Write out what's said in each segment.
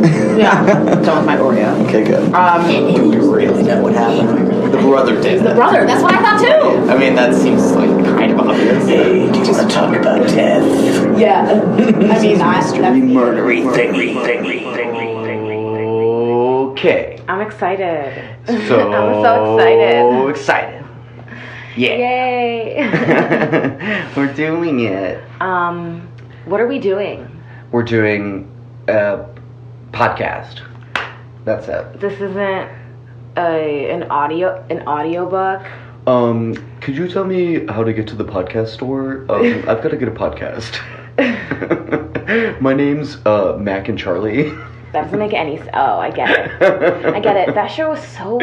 Yeah, done with my Oreo. Okay, good. Do we really know what happened? The brother did. The brother, that's what I thought too. I mean, that seems like kind of obvious. Hey, do you want to talk about death? Yeah. I mean, Murdery thingy. Okay. I'm excited. So I'm so excited. excited. Yeah. Yay. We're doing it. What are we doing? We're doing a podcast. That's it. This isn't an audio book. Could you tell me how to get to the podcast store? I've got to get a podcast. My name's Mac and Charlie. That doesn't make any sense. Oh, I get it. I get it. That show was so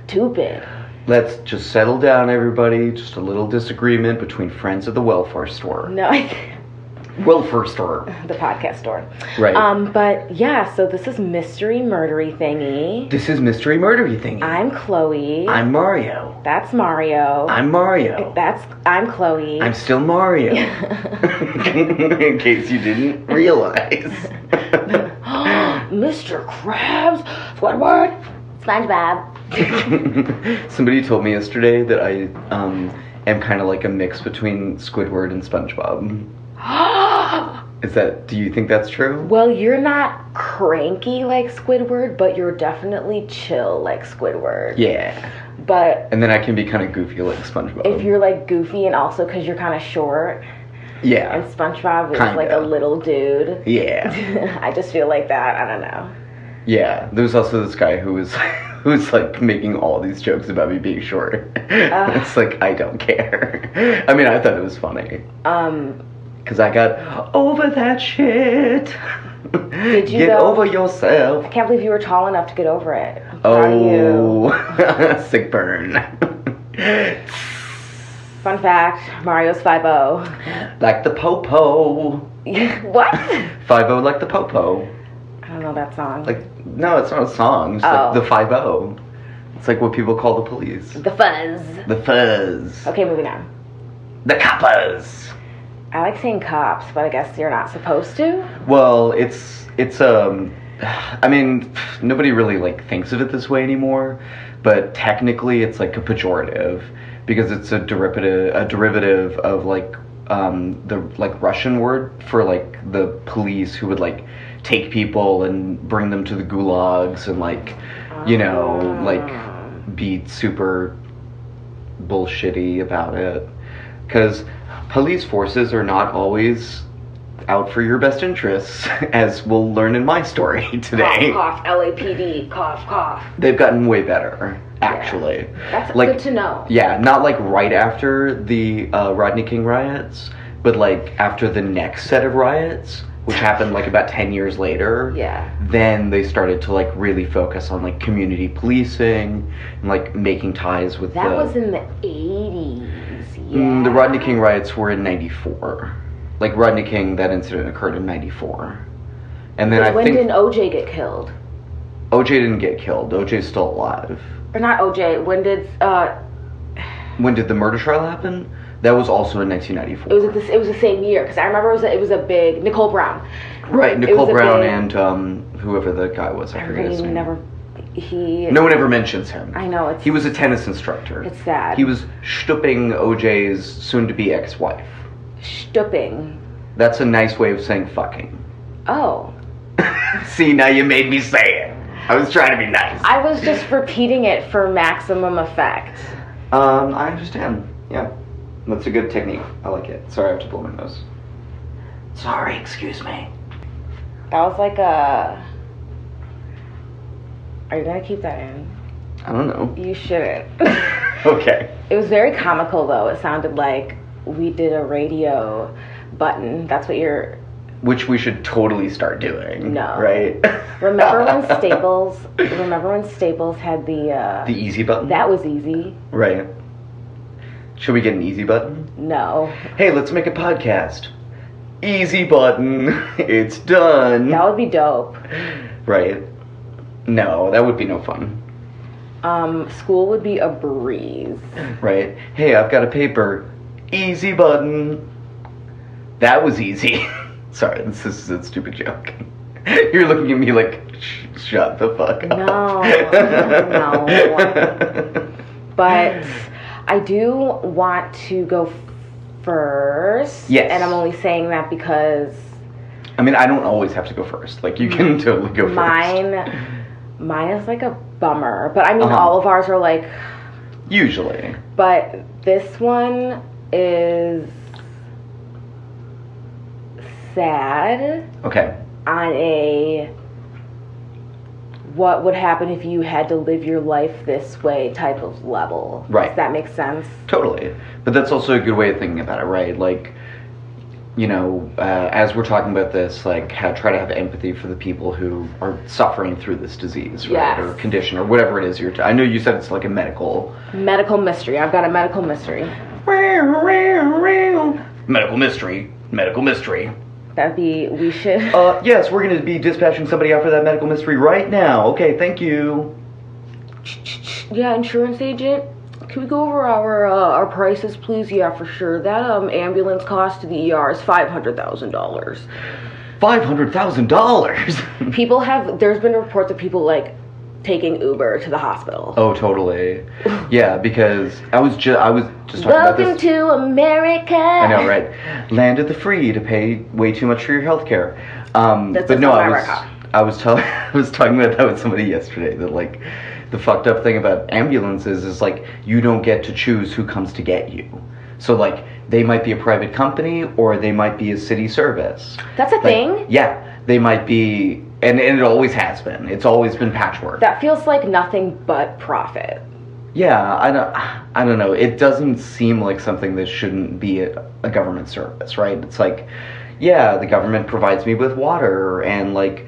stupid. Let's just settle down, everybody. Just a little disagreement between friends of the welfare store. No, Welfare store. the podcast store. Right. But yeah, so this is Mystery Murdery Thingy. This is Mystery Murdery Thingy. I'm Chloe. I'm Mario. That's Mario. I'm Mario. I'm Chloe. I'm still Mario. In case you didn't realize. Mr. Krabs. Squidward. SpongeBob. Somebody told me yesterday that I am kind of like a mix between Squidward and SpongeBob. Do you think that's true? Well, you're not cranky like Squidward, but you're definitely chill like Squidward. Yeah. But And then I can be kind of goofy like SpongeBob. if you're like goofy and also because you're kind of short, Yeah. and SpongeBob is Kinda. like a little dude. Yeah. I just feel like that. I don't know. Yeah. There's also this guy who was like making all these jokes about me being short. It's like, I don't care. I mean, I thought it was funny. Because I got over that shit. Did you Get though? over yourself. I can't believe you were tall enough to get over it. I'm proud of you. Oh, sick burn. Fun fact, Mario's 5'0". Like the popo. What? 5-0 like the popo. I don't know that song. Like, no, it's not a song. It's Oh. like the 5-0. It's like what people call the police. The fuzz. The fuzz. Okay, moving on. The coppers. I like saying cops, but I guess you're not supposed to. Well, it's I mean, nobody really like thinks of it this way anymore, but technically it's like a pejorative because it's a derivative of like the like Russian word for like the police who would like take people and bring them to the gulags and like, you know, like be super bullshitty about it. Because police forces are not always out for your best interests, as we'll learn in my story today. Cough, cough, LAPD, cough, cough. They've gotten way better, actually. Yeah. That's like, good to know. Yeah, not like right after the Rodney King riots, but like after the next set of riots, which happened like about 10 years later. Yeah. Then they started to like really focus on like community policing and like making ties with That was in the 80s. Yeah. The Rodney King riots were in 94. Like Rodney King, that incident occurred in 94. And then When I think did OJ get killed? OJ didn't get killed. OJ's still alive. Or not OJ. When did When did the murder trial happen? That was also in 1994. it was the same year because I remember it was a big Nicole Brown. Right, Nicole was a Brown big- and whoever the guy was, I forget his name. No one ever mentions him. I know, He was a tennis instructor. It's sad. He was stooping OJ's soon-to-be ex-wife. Stooping. That's a nice way of saying fucking. Oh. See, now you made me say it. I was trying to be nice. I was just repeating it for maximum effect. I understand. Yeah. That's a good technique. I like it. Sorry, I have to blow my nose. Sorry, excuse me. That was like a... Are you gonna keep that in? I don't know. You shouldn't. Okay. It was very comical though. It sounded like we did a radio button. That's what you're... Which we should totally start doing. No. Right? Remember when Staples had the... The easy button? That was easy. Right. Should we get an easy button? No. Hey, let's make a podcast. Easy button. It's done. That would be dope. Right. No, that would be no fun. School would be a breeze. Right. Hey, I've got a paper. Easy button. That was easy. Sorry, this is a stupid joke. You're looking at me like, Shut the fuck up. No. But I do want to go first. Yes. And I'm only saying that because I mean, I don't always have to go first. Like, you can totally go first. mine is like a bummer. But I mean, all of ours are like... Usually. But this one is sad. Okay. On a... what would happen if you had to live your life this way type of level. Right. Does that make sense? Totally. But that's also a good way of thinking about it, right? Like, you know, as we're talking about this, like, try to have empathy for the people who are suffering through this disease, right? Yes. Or condition, or whatever it is I know you said it's like a medical mystery. I've got a medical mystery. Medical mystery. That'd be, we should... Yes, we're going to be dispatching somebody out for that medical mystery right now. Okay, thank you. Yeah, insurance agent, can we go over our prices, please? Yeah, for sure. That ambulance cost to the ER is $500,000. $500,000? People there's been reports of people, like, taking Uber to the hospital. Oh, totally. Yeah, because I was just talking about this. Welcome to America. I know, right? Land of the free to pay way too much for your health care. But no, I was talking about that with somebody yesterday, that, like, the fucked up thing about ambulances is, like, you don't get to choose who comes to get you. So, like, they might be a private company or they might be a city service. That's a thing? Yeah, they might be, and it always has been. It's always been patchwork. That feels like nothing but profit. Yeah, I don't know. It doesn't seem like something that shouldn't be a government service, right? It's like, yeah, the government provides me with water and, like,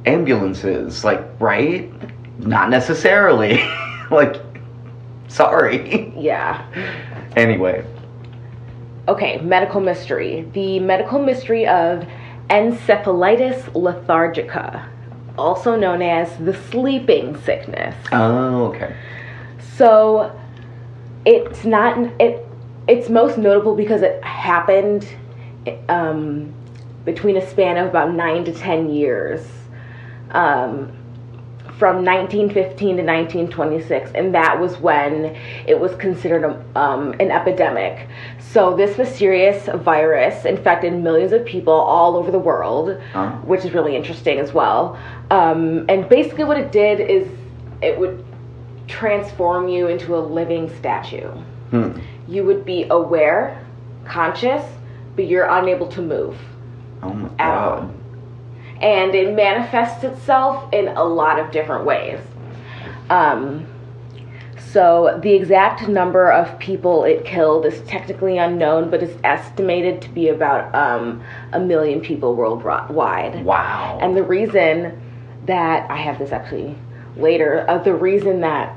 ambulances, like, right? Not necessarily. Like, sorry. Yeah. Anyway. Okay, medical mystery. The medical mystery of Encephalitis Lethargica, also known as the sleeping sickness. Oh, okay. So, it's most notable because it happened between a span of about 9 to 10 years. From 1915 to 1926, and that was when it was considered an epidemic. So this mysterious virus infected millions of people all over the world, which is really interesting as well. And basically what it did is it would transform you into a living statue. You would be aware, conscious, but you're unable to move. Oh my at God. all. And it manifests itself in a lot of different ways. So the exact number of people it killed is technically unknown, but it's estimated to be about 1 million people worldwide. Wow. And the reason that, I have this actually later, the reason that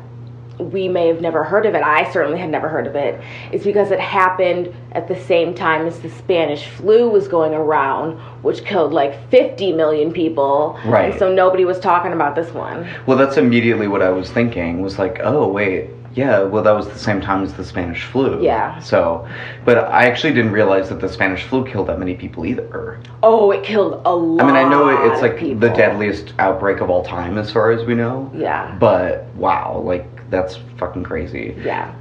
we may have never heard of it, I certainly had never heard of it, is because it happened at the same time as the Spanish flu was going around, which killed like 50 million people. Right. And so nobody was talking about this one. Well, that's immediately what I was thinking, was like, oh, wait, yeah, well, that was the same time as the Spanish flu. Yeah. So, but I actually didn't realize that the Spanish flu killed that many people either. Oh, it killed a lot. I mean, I know it's like people. the deadliest outbreak of all time as far as we know. Yeah. But, wow, like, that's fucking crazy. Yeah.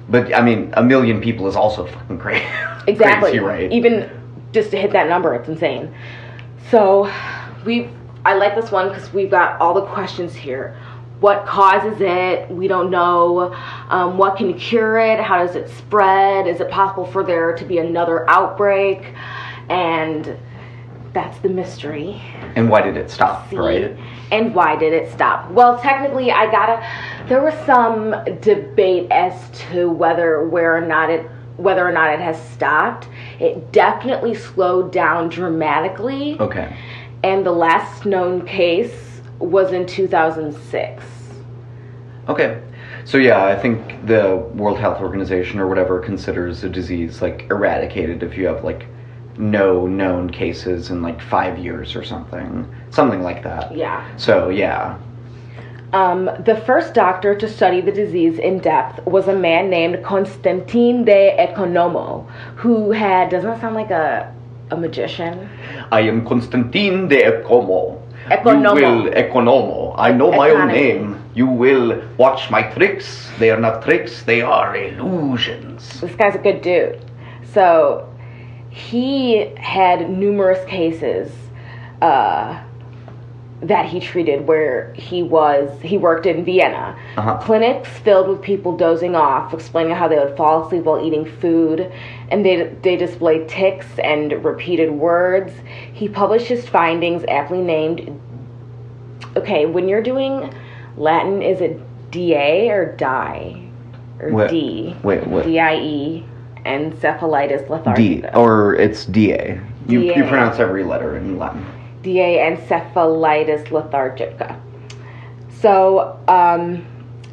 But, I mean, 1 million people is also fucking crazy. Exactly. Crazy, right? Even just to hit that number, it's insane. So, I like this one because we've got all the questions here. What causes it? We don't know. What can cure it? How does it spread? Is it possible for there to be another outbreak? And that's the mystery. And why did it stop, right? And why did it stop? Well, technically, there was some debate as to whether or not it has stopped. It definitely slowed down dramatically. Okay. And the last known case was in 2006. Okay. So yeah, I think the World Health Organization or whatever considers a disease like eradicated if you have like no known cases in like 5 years or something like that. Yeah. So yeah. The first doctor to study the disease in depth was a man named Constantine de Economo, who had, doesn't that sound like a magician? I am Constantine de Como. Economo. You will economo. I know my own Economy. name. You will watch my tricks. They are not tricks. They are illusions. This guy's a good dude. So he had numerous cases that he treated where he worked in Vienna. Clinics filled with people dozing off, explaining how they would fall asleep while eating food, and they displayed tics and repeated words. He published his findings, aptly named. Okay, when you're doing Latin, is it DA or die or What? D? Wait, what? DIE, Encephalitis D, Lethargica. or it's DA. You DA. pronounce every letter in Latin. DA, Encephalitis Lethargica. So,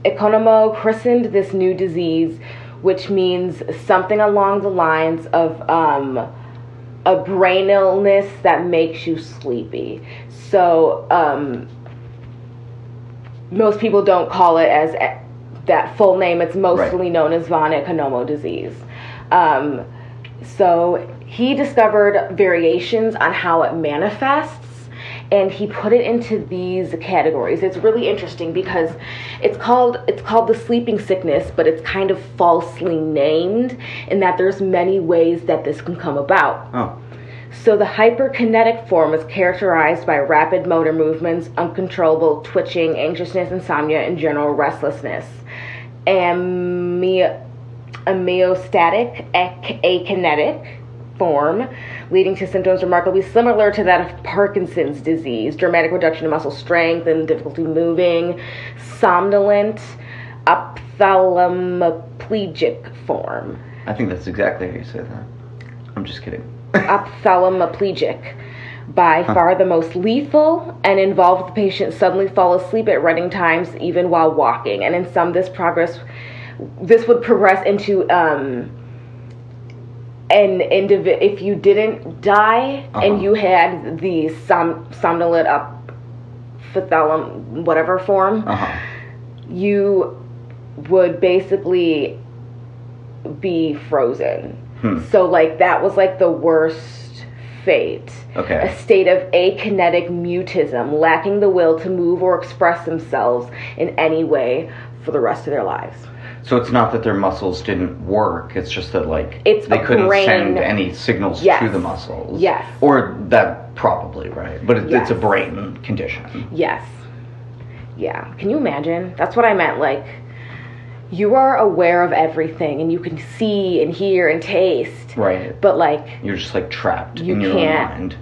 Economo christened this new disease, which means something along the lines of a brain illness that makes you sleepy. So, most people don't call it as that full name. It's mostly known as von Economo disease. So he discovered variations on how it manifests, and he put it into these categories. It's really interesting because it's called the sleeping sickness, but it's kind of falsely named in that there's many ways that this can come about. Oh. So the hyperkinetic form is characterized by rapid motor movements, uncontrollable twitching, anxiousness, insomnia, and general restlessness. Amyostatic akinetic form, leading to symptoms remarkably similar to that of Parkinson's disease, dramatic reduction in muscle strength and difficulty moving, somnolent ophthalmoplegic form. I think that's exactly how you say that. I'm just kidding. Ophthalmoplegic, by far the most lethal, and involved the patient suddenly fall asleep at running times even while walking. And in some, this would progress into if you didn't die and you had the somnolent ophthalm whatever form, you would basically be frozen. So like that was like the worst fate. Okay. A state of akinetic mutism, lacking the will to move or express themselves in any way for the rest of their lives. So it's not that their muscles didn't work, it's just that like It's they a couldn't brain- send any signals Yes. to the muscles. Yes. Or that probably, right? But Yes. it's a brain condition. Yes. Yeah. Can you imagine? That's what I meant. Like, you are aware of everything and you can see and hear and taste. Right. But like, You're just like trapped You in your can't- own mind.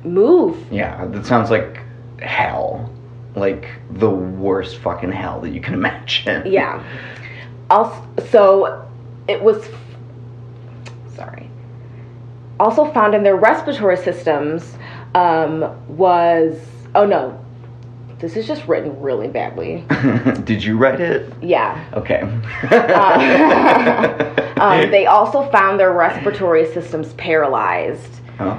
move. Yeah, that sounds like hell. Like the worst fucking hell that you can imagine. Yeah. Also found in their respiratory systems this is just written really badly. Did you write it? Yeah. Okay. They also found their respiratory systems paralyzed. Oh.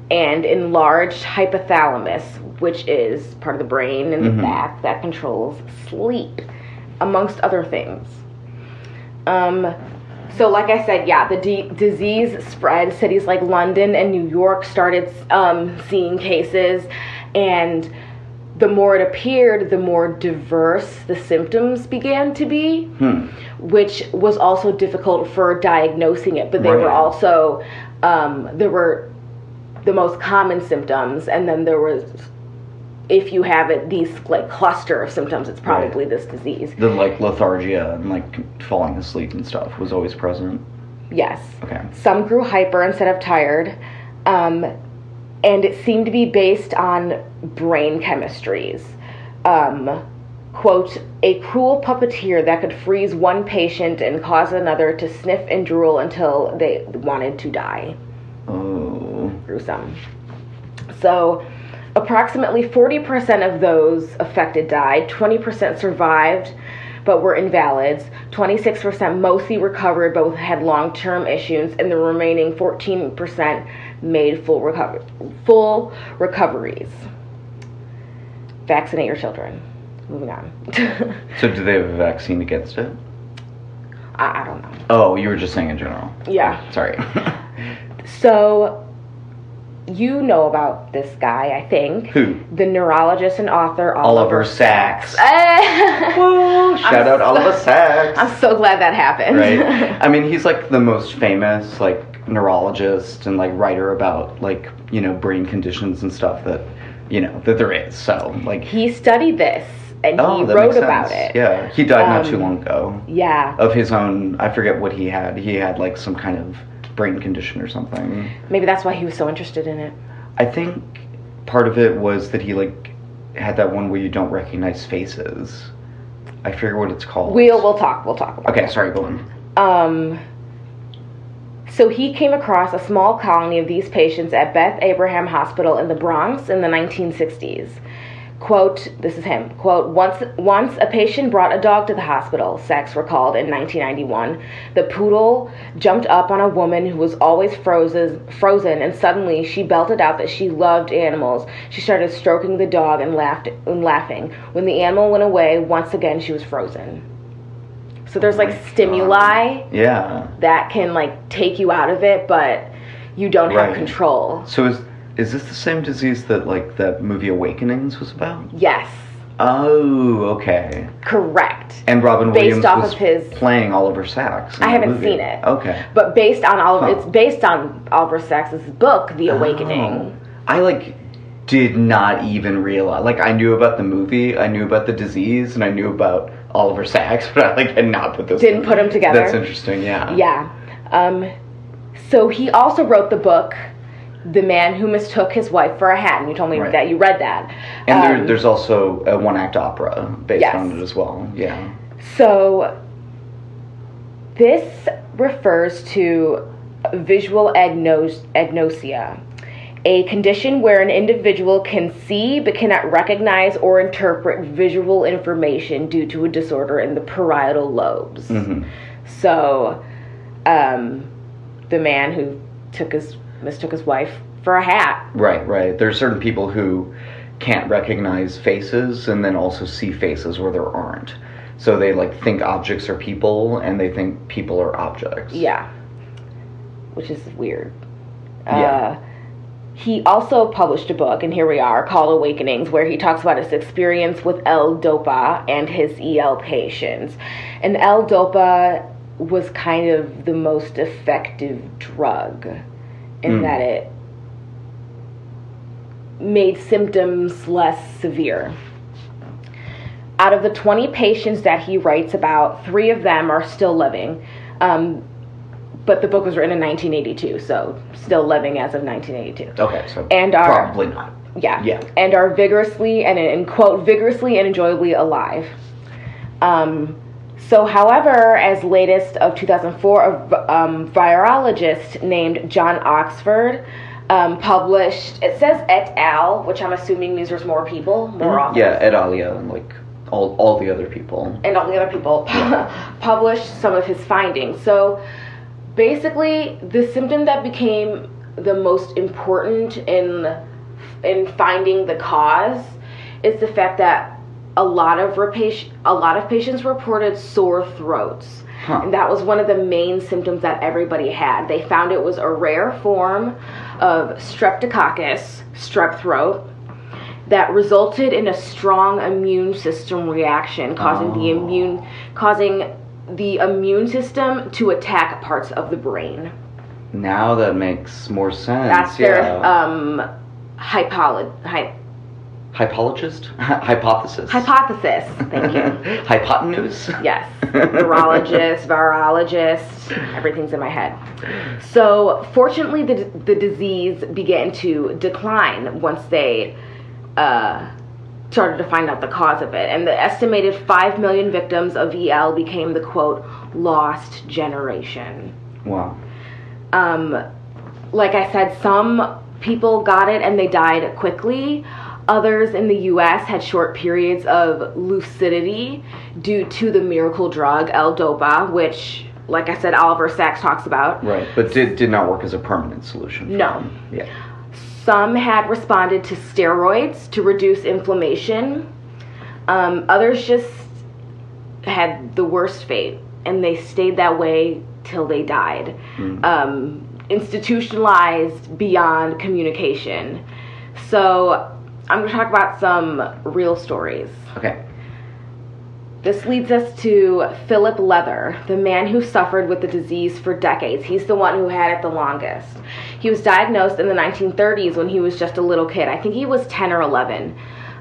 And enlarged hypothalamus, which is part of the brain in the back that controls sleep, amongst other things. So like I said, yeah, the disease spread. Cities like London and New York started seeing cases, and the more it appeared, the more diverse the symptoms began to be, which was also difficult for diagnosing it. But they were also, there were the most common symptoms, and then there was, if you have it, these like cluster of symptoms, it's probably this disease. The like lethargia and like falling asleep and stuff was always present. Yes. Okay. Some grew hyper instead of tired, and it seemed to be based on brain chemistries. Quote, a cruel puppeteer that could freeze one patient and cause another to sniff and drool until they wanted to die. Oh. Gruesome. So, approximately 40% of those affected died, 20% survived but were invalids, 26% mostly recovered but had long-term issues, and the remaining 14% made full recoveries. Vaccinate your children. Moving on. So do they have a vaccine against it? I don't know. Oh, you were just saying in general. Yeah. Sorry. So, you know about this guy, I think. Who? The neurologist and author Oliver Sacks. Whoa, shout out Oliver Sacks. I'm so glad that happened. Right. I mean, he's like the most famous like neurologist and like writer about like, you know, brain conditions and stuff that, you know, that there is. So like he studied this and he that wrote makes about sense. it. Yeah. He died not too long ago. Yeah. Of his own, I forget what he had. He had like some kind of brain condition or something. Maybe that's why he was so interested in it. I think part of it was that he like had that one where you don't recognize faces. I forget what it's called. We'll talk about Okay, that. sorry, go on. So he came across a small colony of these patients at Beth Abraham Hospital in the Bronx in the 1960s. Quote, this is him, quote, once a patient brought a dog to the hospital, Sacks recalled in 1991. The poodle jumped up on a woman who was always frozen, and suddenly she belted out that she loved animals. She started stroking the dog and laughing. When the animal went away, once again she was frozen. So there's like stimuli that can like take you out of it, but you don't have control. So is this the same disease that like that movie Awakenings was about? Yes. Oh, okay. Correct. And Robin Williams off was of his playing Oliver Sacks. I haven't seen it. Okay. But based on it's based on Oliver Sacks' book, The Awakening. I like did not even realize. Like I knew about the movie, I knew about the disease, and I knew about Oliver Sacks, but I like had not put this. Didn't put them together. That's interesting. Yeah. Yeah. So he also wrote the book The Man Who Mistook His Wife for a Hat, and you told me that you read that. And there's also a one-act opera based on it as well. Yeah. So this refers to visual agnosia, a condition where an individual can see but cannot recognize or interpret visual information due to a disorder in the parietal lobes. Mm-hmm. So, the man who mistook his wife for a hat. Right. There's certain people who can't recognize faces and then also see faces where there aren't. So they like think objects are people and they think people are objects. Yeah. Which is weird. Yeah. He also published a book, and here we are, called Awakenings, where he talks about his experience with L-Dopa and his EL patients. And L-Dopa was kind of the most effective drug in that it made symptoms less severe. Out of the 20 patients that he writes about, 3 of them are still living. But the book was written in 1982, so still living as of 1982. Okay, so and probably not. Yeah. And are vigorously and in quote vigorously and enjoyably alive. So, however, as latest of 2004, a virologist named John Oxford published. It says et al., which I'm assuming means there's more people, more authors. Yeah, et al. Yeah, and like all the other people. And all the other people published some of his findings. So. Basically, the symptom that became the most important in finding the cause is the fact that a lot of patients reported sore throats. And that was one of the main symptoms that everybody had. They found it was a rare form of streptococcus, strep throat, that resulted in a strong immune system reaction, causing the immune system to attack parts of the brain. Now that makes more sense. That's their hypothesis. Hypothesis. Thank you. Hypotenuse. Yes. Neurologist, virologist, everything's in my head. So, fortunately, the disease began to decline once they started to find out the cause of it. And the estimated 5 million victims of EL became the, quote, lost generation. Wow. Like I said, some people got it and they died quickly. Others in the U.S. had short periods of lucidity due to the miracle drug L-Dopa, which, like I said, Oliver Sacks talks about. Right, but did not work as a permanent solution. No. Yeah. Some had responded to steroids to reduce inflammation. Others just had the worst fate, and they stayed that way till they died. institutionalized beyond communication. So I'm going to talk about some real stories. Okay. This leads us to Philip Leather, the man who suffered with the disease for decades. He's the one who had it the longest. He was diagnosed in the 1930s when he was just a little kid. I think he was 10 or 11.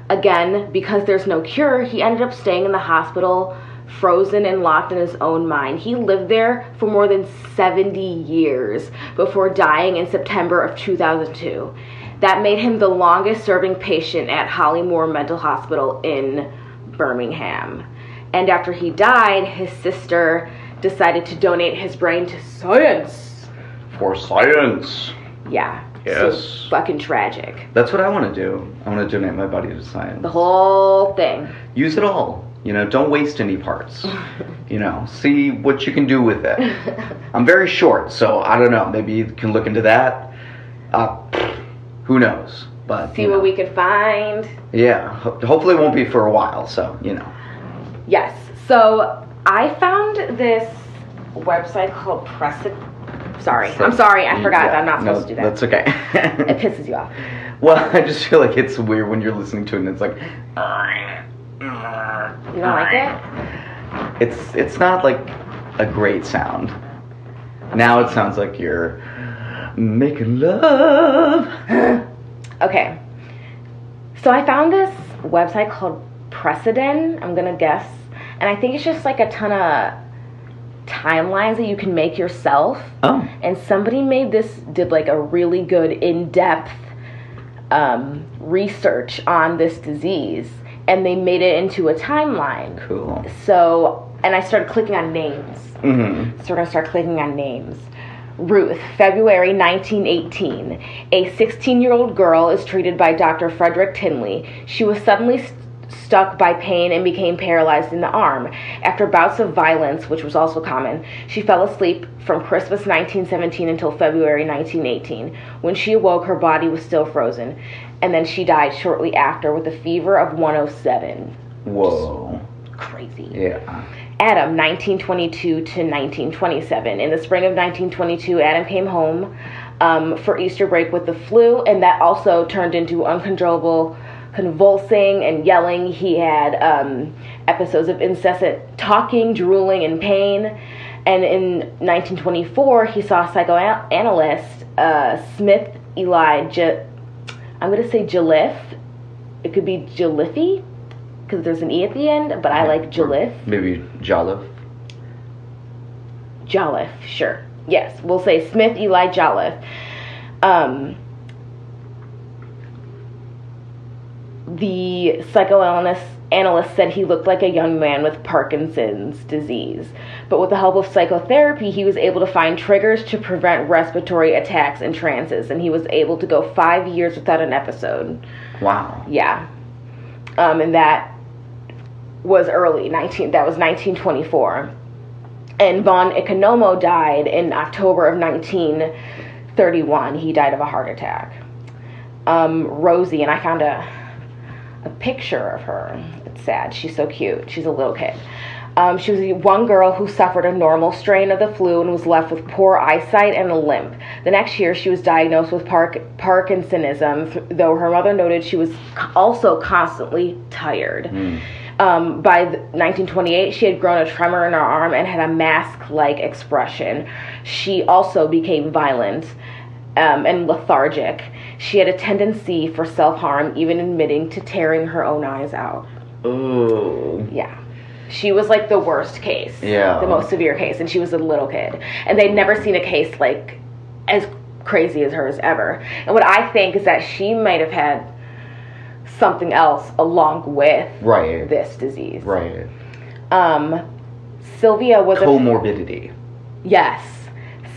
Again, because there's no cure, he ended up staying in the hospital, frozen and locked in his own mind. He lived there for more than 70 years before dying in September of 2002. That made him the longest serving patient at Hollymore Mental Hospital in Birmingham. And after he died, his sister decided to donate his brain to science. For science. Yeah. Yes. So fucking tragic. That's what I want to do. I want to donate my body to science. The whole thing. Use it all. Don't waste any parts. See what you can do with it. I'm very short, so I don't know. Maybe you can look into that. Who knows? But see what we can find. Yeah. Hopefully it won't be for a while, so, Yes. So I found this website called Sorry. I'm sorry. I forgot. I'm not supposed to do that. That's okay. It pisses you off. Well, I just feel like it's weird when you're listening to it and it's like... You don't like it? It's not like a great sound. Now it sounds like you're making love. Okay. So I found this website called Precedent, I'm gonna guess. And I think it's just like a ton of timelines that you can make yourself. Oh. And somebody did like a really good in-depth research on this disease. And they made it into a timeline. Cool. So, and I started clicking on names. Mm-hmm. So we're going to start clicking on names. Ruth, February 1918. A 16-year-old girl is treated by Dr. Frederick Tinley. She was suddenly stuck by pain and became paralyzed in the arm. After bouts of violence, which was also common, she fell asleep from Christmas 1917 until February 1918. When she awoke, her body was still frozen. And then she died shortly after with a fever of 107. Whoa. Just crazy. Yeah. Adam, 1922 to 1927. In the spring of 1922, Adam came home for Easter break with the flu, and that also turned into uncontrollable convulsing and yelling. He had episodes of incessant talking, drooling, and pain. And in 1924, he saw psychoanalyst Smith Eli I'm going to say Jaliff. It could be Jaliffy, because there's an E at the end, but I like Jaliff. Maybe Jolliffe. Jolliffe, sure. Yes, we'll say Smith Eli Jolliffe. The psychoanalyst said he looked like a young man with Parkinson's disease. But with the help of psychotherapy, he was able to find triggers to prevent respiratory attacks and trances, and he was able to go 5 years without an episode. Wow. Yeah. And that was early, that was 1924. And von Economo died in October of 1931. He died of a heart attack. Rosie, and I found a picture of her. It's sad. She's so cute. She's a little kid. She was one girl who suffered a normal strain of the flu and was left with poor eyesight and a limp. The next year, she was diagnosed with Parkinsonism, though her mother noted she was also constantly tired. By 1928, she had grown a tremor in her arm and had a mask-like expression. She also became violent and lethargic. She had a tendency for self-harm, even admitting to tearing her own eyes out. Oh. Yeah. She was like the worst case. Yeah. The most severe case, and she was a little kid. And they'd never seen a case like as crazy as hers ever. And what I think is that she might have had something else along with this disease. Right. Sylvia was comorbidity. Yes.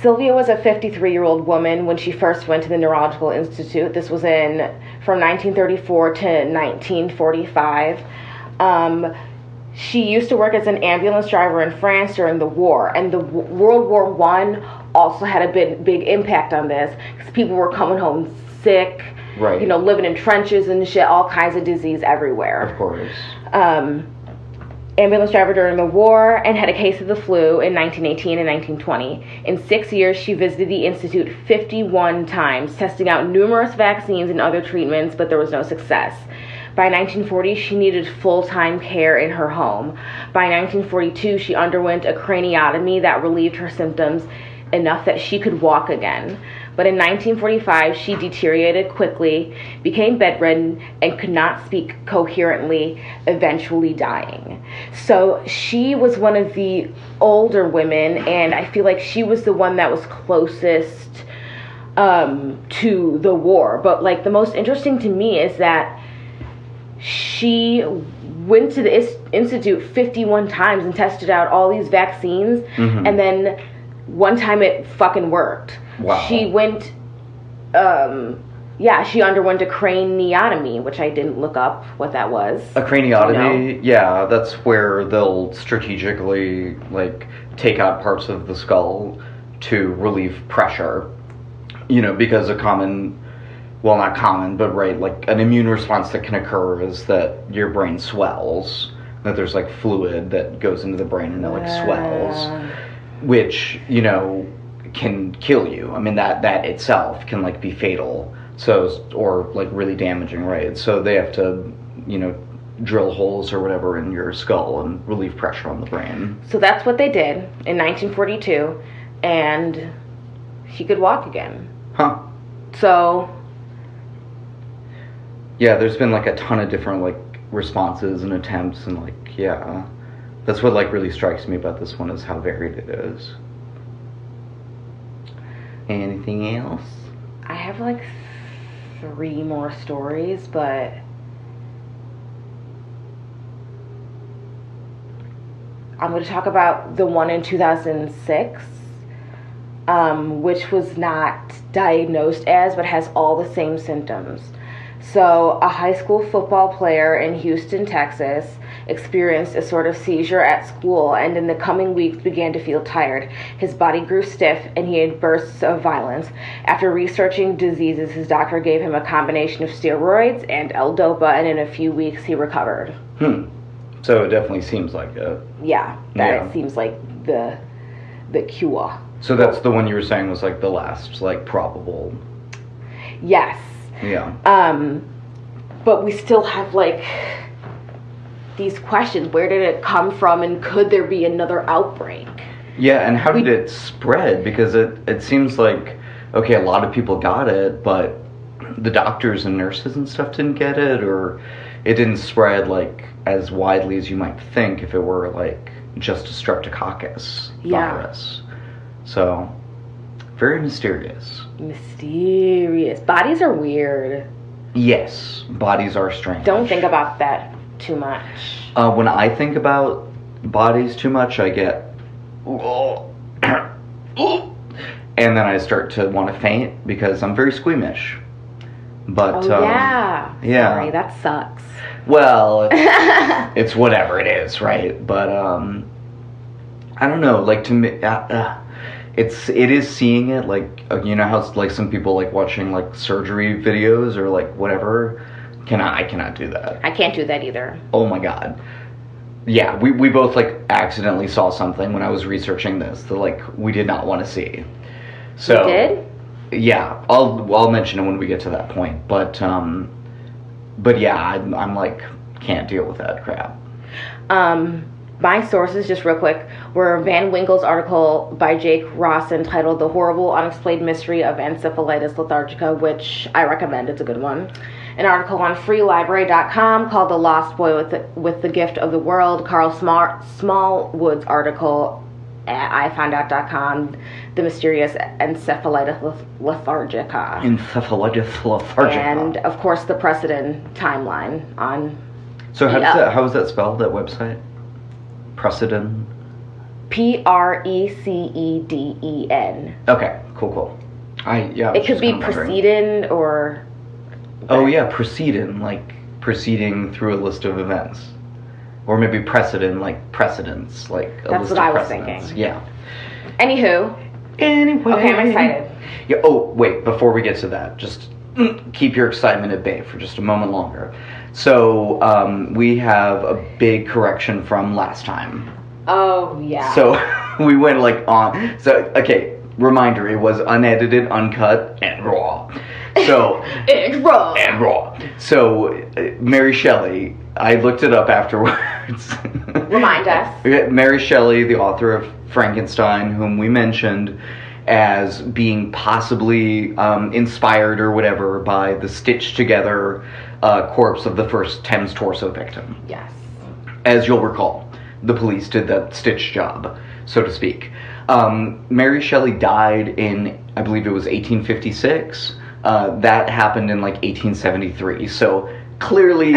Sylvia was a 53-year-old woman when she first went to the Neurological Institute. This was from 1934 to 1945. She used to work as an ambulance driver in France during the war, and the World War I also had a big impact on this because people were coming home sick, living in trenches and shit, all kinds of disease everywhere. Of course. ambulance driver during the war, and had a case of the flu in 1918 and 1920. In 6 years, she visited the Institute 51 times, testing out numerous vaccines and other treatments, but there was no success. By 1940, she needed full-time care in her home. By 1942, she underwent a craniotomy that relieved her symptoms enough that she could walk again. But in 1945, she deteriorated quickly, became bedridden, and could not speak coherently, eventually dying. So she was one of the older women, and I feel like she was the one that was closest to the war. But like the most interesting to me is that she went to the Institute 51 times and tested out all these vaccines, and then one time it fucking worked. Wow. She went, she underwent a craniotomy, which I didn't look up what that was. A craniotomy? Yeah, that's where they'll strategically, like, take out parts of the skull to relieve pressure. You know, because a common, well, not common, but right, like, an immune response that can occur is that your brain swells, that there's, like, fluid that goes into the brain and it, like, swells, which, you know, can kill you. I mean, that itself can, like, be fatal, so, or, like, really damaging, right? So they have to, you know, drill holes or whatever in your skull and relieve pressure on the brain. So that's what they did in 1942, and she could walk again. Huh. So... yeah, there's been, like, a ton of different, like, responses and attempts, and, like, yeah. That's what, like, really strikes me about this one, is how varied it is. Anything else? I have, like, 3 more stories, but... I'm going to talk about the one in 2006, which was not diagnosed as, but has all the same symptoms. So, a high school football player in Houston, Texas, experienced a sort of seizure at school, and in the coming weeks began to feel tired. His body grew stiff, and he had bursts of violence. After researching diseases, his doctor gave him a combination of steroids and L-Dopa, and in a few weeks he recovered. So it definitely seems like a... it seems like the cure. So that's the one you were saying was, like, the last, like, probable... Yes. Yeah. But we still have, like, these questions. Where did it come from, and could there be another outbreak? Yeah, and how did it spread? Because it seems like, okay, a lot of people got it, but the doctors and nurses and stuff didn't get it, or it didn't spread, like, as widely as you might think if it were, like, just a streptococcus virus. So, very mysterious. Mysterious. Bodies are weird. Yes, bodies are strange. Don't think about that too much. When I think about bodies too much, I get... and then I start to want to faint because I'm very squeamish. But, yeah. Sorry, that sucks. Well, it's whatever it is, right? But, I don't know, like, to me... It is seeing it, like, you know how, like, some people like watching, like, surgery videos or, like, whatever. I cannot do that. I can't do that either. Oh my god. Yeah, we both, like, accidentally saw something when I was researching this that, like, we did not want to see. So, you did? Yeah, I'll mention it when we get to that point. But yeah, I'm like, can't deal with that crap. My sources, just real quick, were Van Winkle's article by Jake Ross entitled The Horrible Unexplained Mystery of Encephalitis Lethargica, which I recommend. It's a good one. An article on freelibrary.com called The Lost Boy with the Gift of the World. Carl Smallwood's article at ifoundout.com, The Mysterious Encephalitis Lethargica. Encephalitis Lethargica. And, of course, the Precedent timeline on... So how is that spelled, that website? Precedent? Preceden. Okay, cool. It could be precedent or... Oh yeah, precedent, like proceeding through a list of events. Or maybe precedent, like precedents, like a That's list what of I was precedents. thinking. Yeah. Anyway. Okay, I'm excited. Yeah. Oh, wait, before we get to that, just keep your excitement at bay for just a moment longer. So we have a big correction from last time. Oh, yeah. So we went like on. So, okay, reminder, it was unedited, uncut, and raw. So And raw. And raw. So Mary Shelley, I looked it up afterwards. Remind us. Mary Shelley, the author of Frankenstein, whom we mentioned as being possibly inspired or whatever by the stitched together corpse of the first Thames torso victim. Yes. As you'll recall, the police did that stitch job, so to speak. Mary Shelley died in, I believe it was 1856. That happened in like 1873. So clearly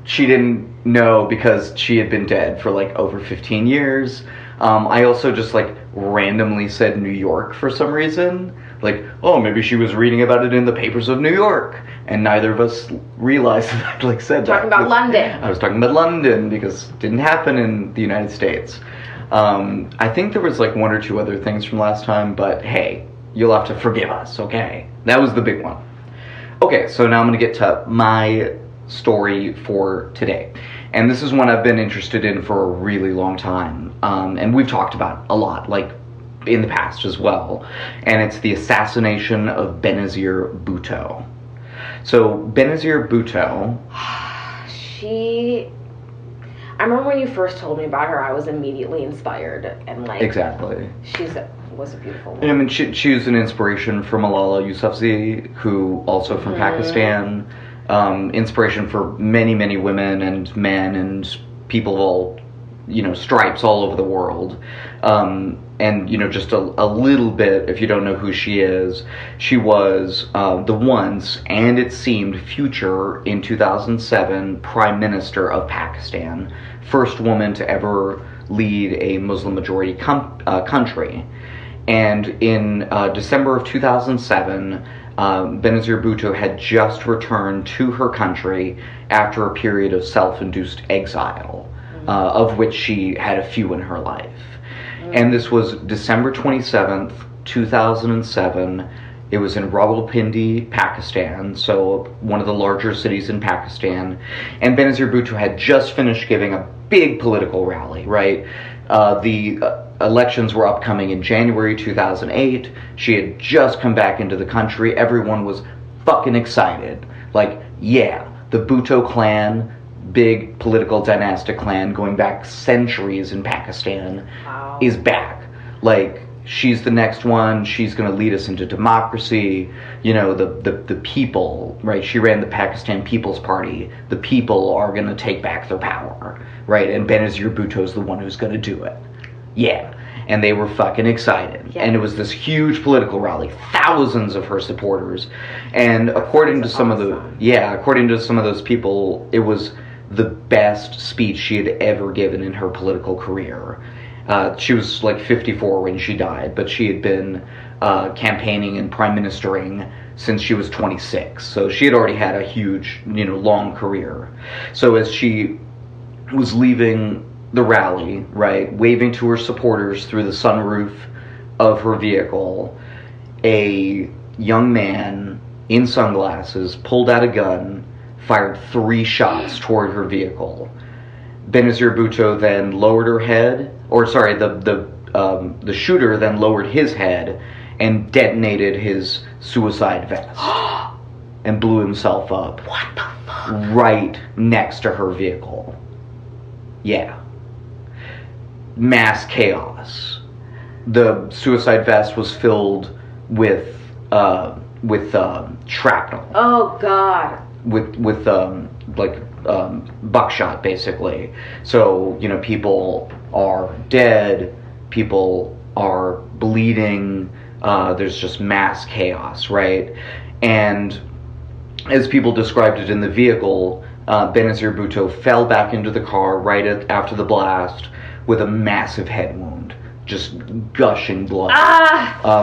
she didn't know because she had been dead for like over 15 years. I also just like randomly said New York for some reason. Like, oh, maybe she was reading about it in the papers of New York. And neither of us realized that I like said that. Talking about London. I was talking about London because it didn't happen in the United States. I think there was like one or two other things from last time, but hey, you'll have to forgive us, okay? That was the big one. Okay, so now I'm going to get to my story for today. And this is one I've been interested in for a really long time. And we've talked about a lot, like in the past as well. And it's the assassination of Benazir Bhutto. So Benazir Bhutto... I remember when you first told me about her, I was immediately inspired. And like... Exactly. Was a beautiful woman. And I mean, she was an inspiration for Malala Yousafzai, who also from Pakistan. Inspiration for many, many women and men and people of all, stripes all over the world. And, just a little bit, if you don't know who she is, she was the once, and it seemed future, in 2007, Prime Minister of Pakistan. First woman to ever lead a Muslim-majority country. And in December of 2007, Benazir Bhutto had just returned to her country after a period of self-induced exile, of which she had a few in her life. And this was December 27th, 2007. It was in Rawalpindi, Pakistan, so one of the larger cities in Pakistan. And Benazir Bhutto had just finished giving a big political rally, right? The elections were upcoming in January 2008. She had just come back into the country. Everyone was fucking excited. Like, yeah, the Bhutto clan, big political dynastic clan going back centuries in Pakistan, is back. Like, she's the next one. She's going to lead us into democracy. The people, right? She ran the Pakistan People's Party. The people are going to take back their power, right? And Benazir Bhutto's the one who's going to do it. Yeah. And they were fucking excited. Yeah. And it was this huge political rally. Thousands of her supporters. And according to some of those people, it was the best speech she had ever given in her political career. She was like 54 when she died, but she had been campaigning and prime ministering since she was 26. So she had already had a huge, long career. So as she was leaving the rally, right, waving to her supporters through the sunroof of her vehicle, a young man in sunglasses pulled out a gun, fired 3 shots toward her vehicle. Benazir Bhutto then lowered her head, the shooter then lowered his head and detonated his suicide vest and blew himself up. What the fuck? Right next to her vehicle. Yeah. Mass chaos. The suicide vest was filled with shrapnel. Oh God. With buckshot, basically. So, people are dead, people are bleeding, there's just mass chaos, right? And as people described it in the vehicle, Benazir Bhutto fell back into the car right after the blast with a massive head wound, just gushing blood.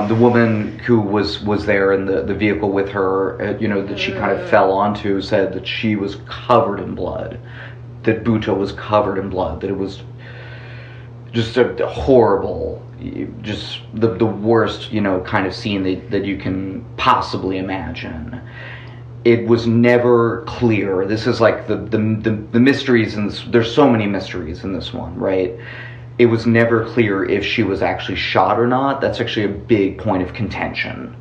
The woman who was there in the vehicle with her, that she kind of fell onto, said that she was covered in blood, that Bhutto was covered in blood, that it was just a horrible, just the worst, kind of scene that you can possibly imagine. it was never clear. This is like the mysteries, and there's so many mysteries in this one, right? It was never clear if she was actually shot or not. That's actually a big point of contention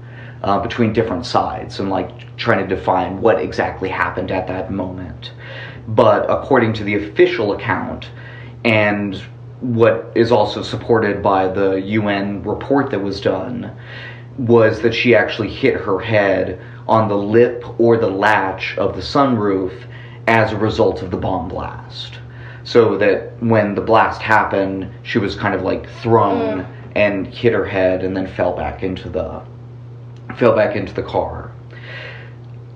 between different sides, and like trying to define what exactly happened at that moment. But according to the official account, and what is also supported by the UN report that was done, was that she actually hit her head on the lip or the latch of the sunroof as a result of the bomb blast. So that when the blast happened, she was kind of like thrown and hit her head, and then fell back into the car.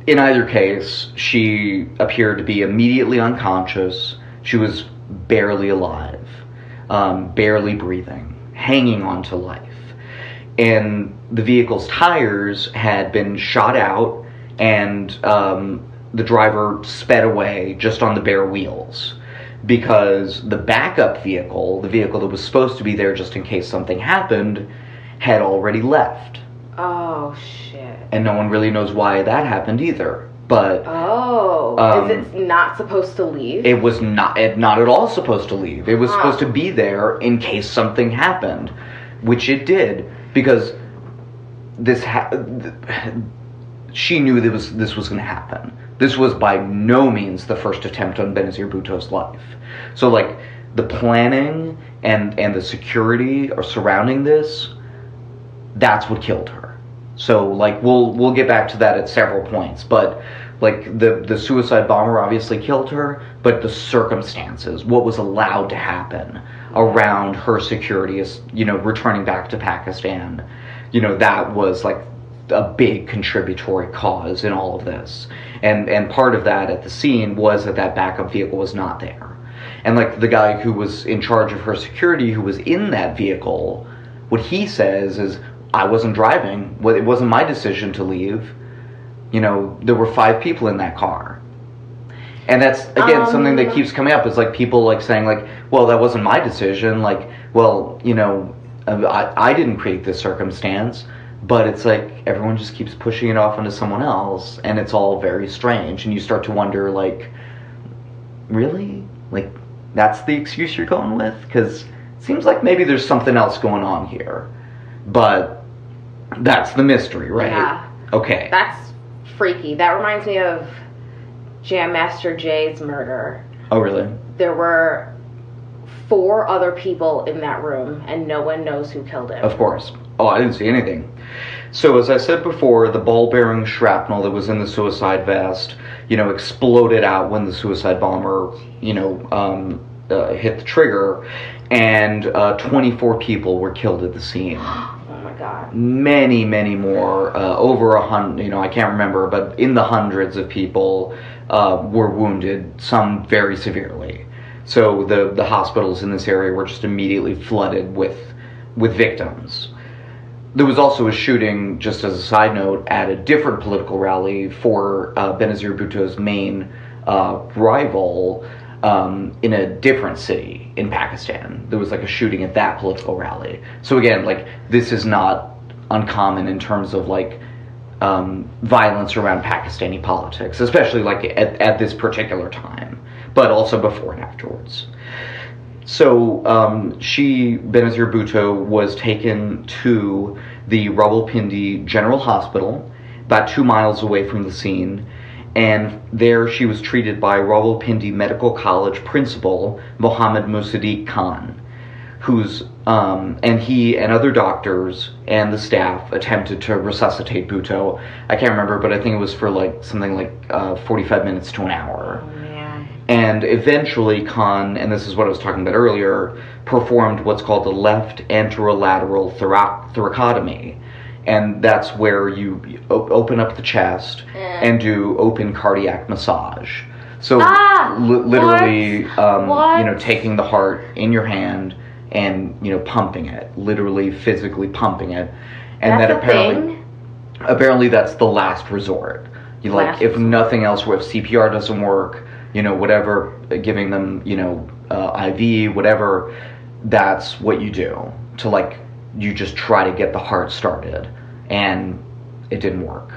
In either case, she appeared to be immediately unconscious. She was barely alive, barely breathing, hanging on to life. And the vehicle's tires had been shot out, and the driver sped away just on the bare wheels, because the backup vehicle, the vehicle that was supposed to be there just in case something happened, had already left. Oh, shit. And no one really knows why that happened either. But is it not supposed to leave? It was not at all supposed to leave. It was supposed to be there in case something happened, which it did, because she knew this was going to happen. This was by no means the first attempt on Benazir Bhutto's life. So like the planning and the security surrounding this, that's what killed her. So like we'll get back to that at several points, but like the suicide bomber obviously killed her, but the circumstances, what was allowed to happen around her security, is, returning back to Pakistan, that was like a big contributory cause in all of this. And part of that at the scene was that backup vehicle was not there. And like the guy who was in charge of her security, who was in that vehicle, what he says is, I wasn't driving. It wasn't my decision to leave. There were 5 people in that car. And that's, again, something that keeps coming up, is like people like saying like, well, that wasn't my decision. Like, well, I didn't create this circumstance. But it's like everyone just keeps pushing it off onto someone else, and it's all very strange. And you start to wonder, like, really? Like, that's the excuse you're going with? Because it seems like maybe there's something else going on here. But that's the mystery, right? Yeah. Okay. That's freaky. That reminds me of Jam Master Jay's murder. Oh, really? There were 4 other people in that room, and no one knows who killed him. Of course. Oh, I didn't see anything. So, as I said before, the ball-bearing shrapnel that was in the suicide vest, exploded out when the suicide bomber, hit the trigger, and 24 people were killed at the scene. Oh my God. Many, many more, over 100, I can't remember, but in the hundreds of people were wounded, some very severely. So the hospitals in this area were just immediately flooded with victims. There was also a shooting, just as a side note, at a different political rally for Benazir Bhutto's main rival in a different city in Pakistan. There was like a shooting at that political rally. So again, like, this is not uncommon in terms of like violence around Pakistani politics, especially like at this particular time, but also before and afterwards. So Benazir Bhutto was taken to the Rawalpindi General Hospital, about 2 miles away from the scene, and there she was treated by Rawalpindi Medical College principal Mohammad Musaddiq Khan, and he and other doctors and the staff attempted to resuscitate Bhutto. I can't remember, but I think it was for like something like 45 minutes to an hour. And eventually Khan, and this is what I was talking about earlier, performed what's called the left anterolateral thoracotomy. And that's where you open up the chest and do open cardiac massage. So literally, taking the heart in your hand and, pumping it, literally physically pumping it. And that's apparently that's the last resort. If nothing else, if CPR doesn't work, whatever, giving them, IV, whatever, that's what you do to, you just try to get the heart started, and it didn't work.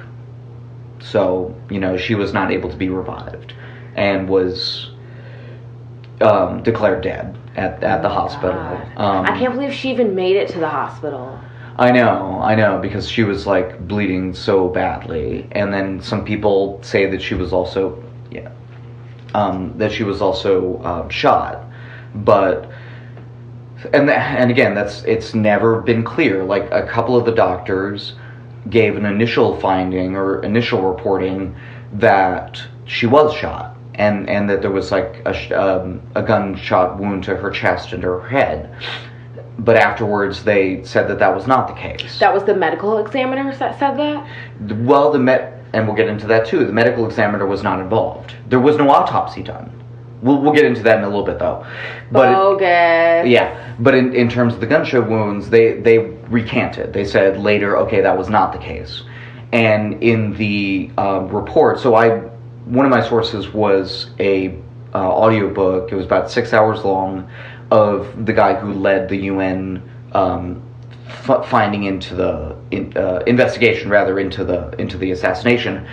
So, she was not able to be revived and was declared dead at the hospital. I can't believe she even made it to the hospital. I know, because she was like bleeding so badly, and then some people say that she was also, shot, but and again, it's never been clear. Like, a couple of the doctors gave an initial finding or initial reporting that she was shot, and that there was like a gunshot wound to her chest and her head. But afterwards, they said that was not the case. That was the medical examiner that said that? Well, and we'll get into that too. The medical examiner was not involved. There was no autopsy done. We'll get into that in a little bit, though. But Bogus. But in terms of the gunshot wounds, they recanted. They said later, okay, that was not the case. And in the report, so one of my sources was a audiobook. It was about 6 hours long, of the guy who led the UN finding into the investigation, rather, into the assassination,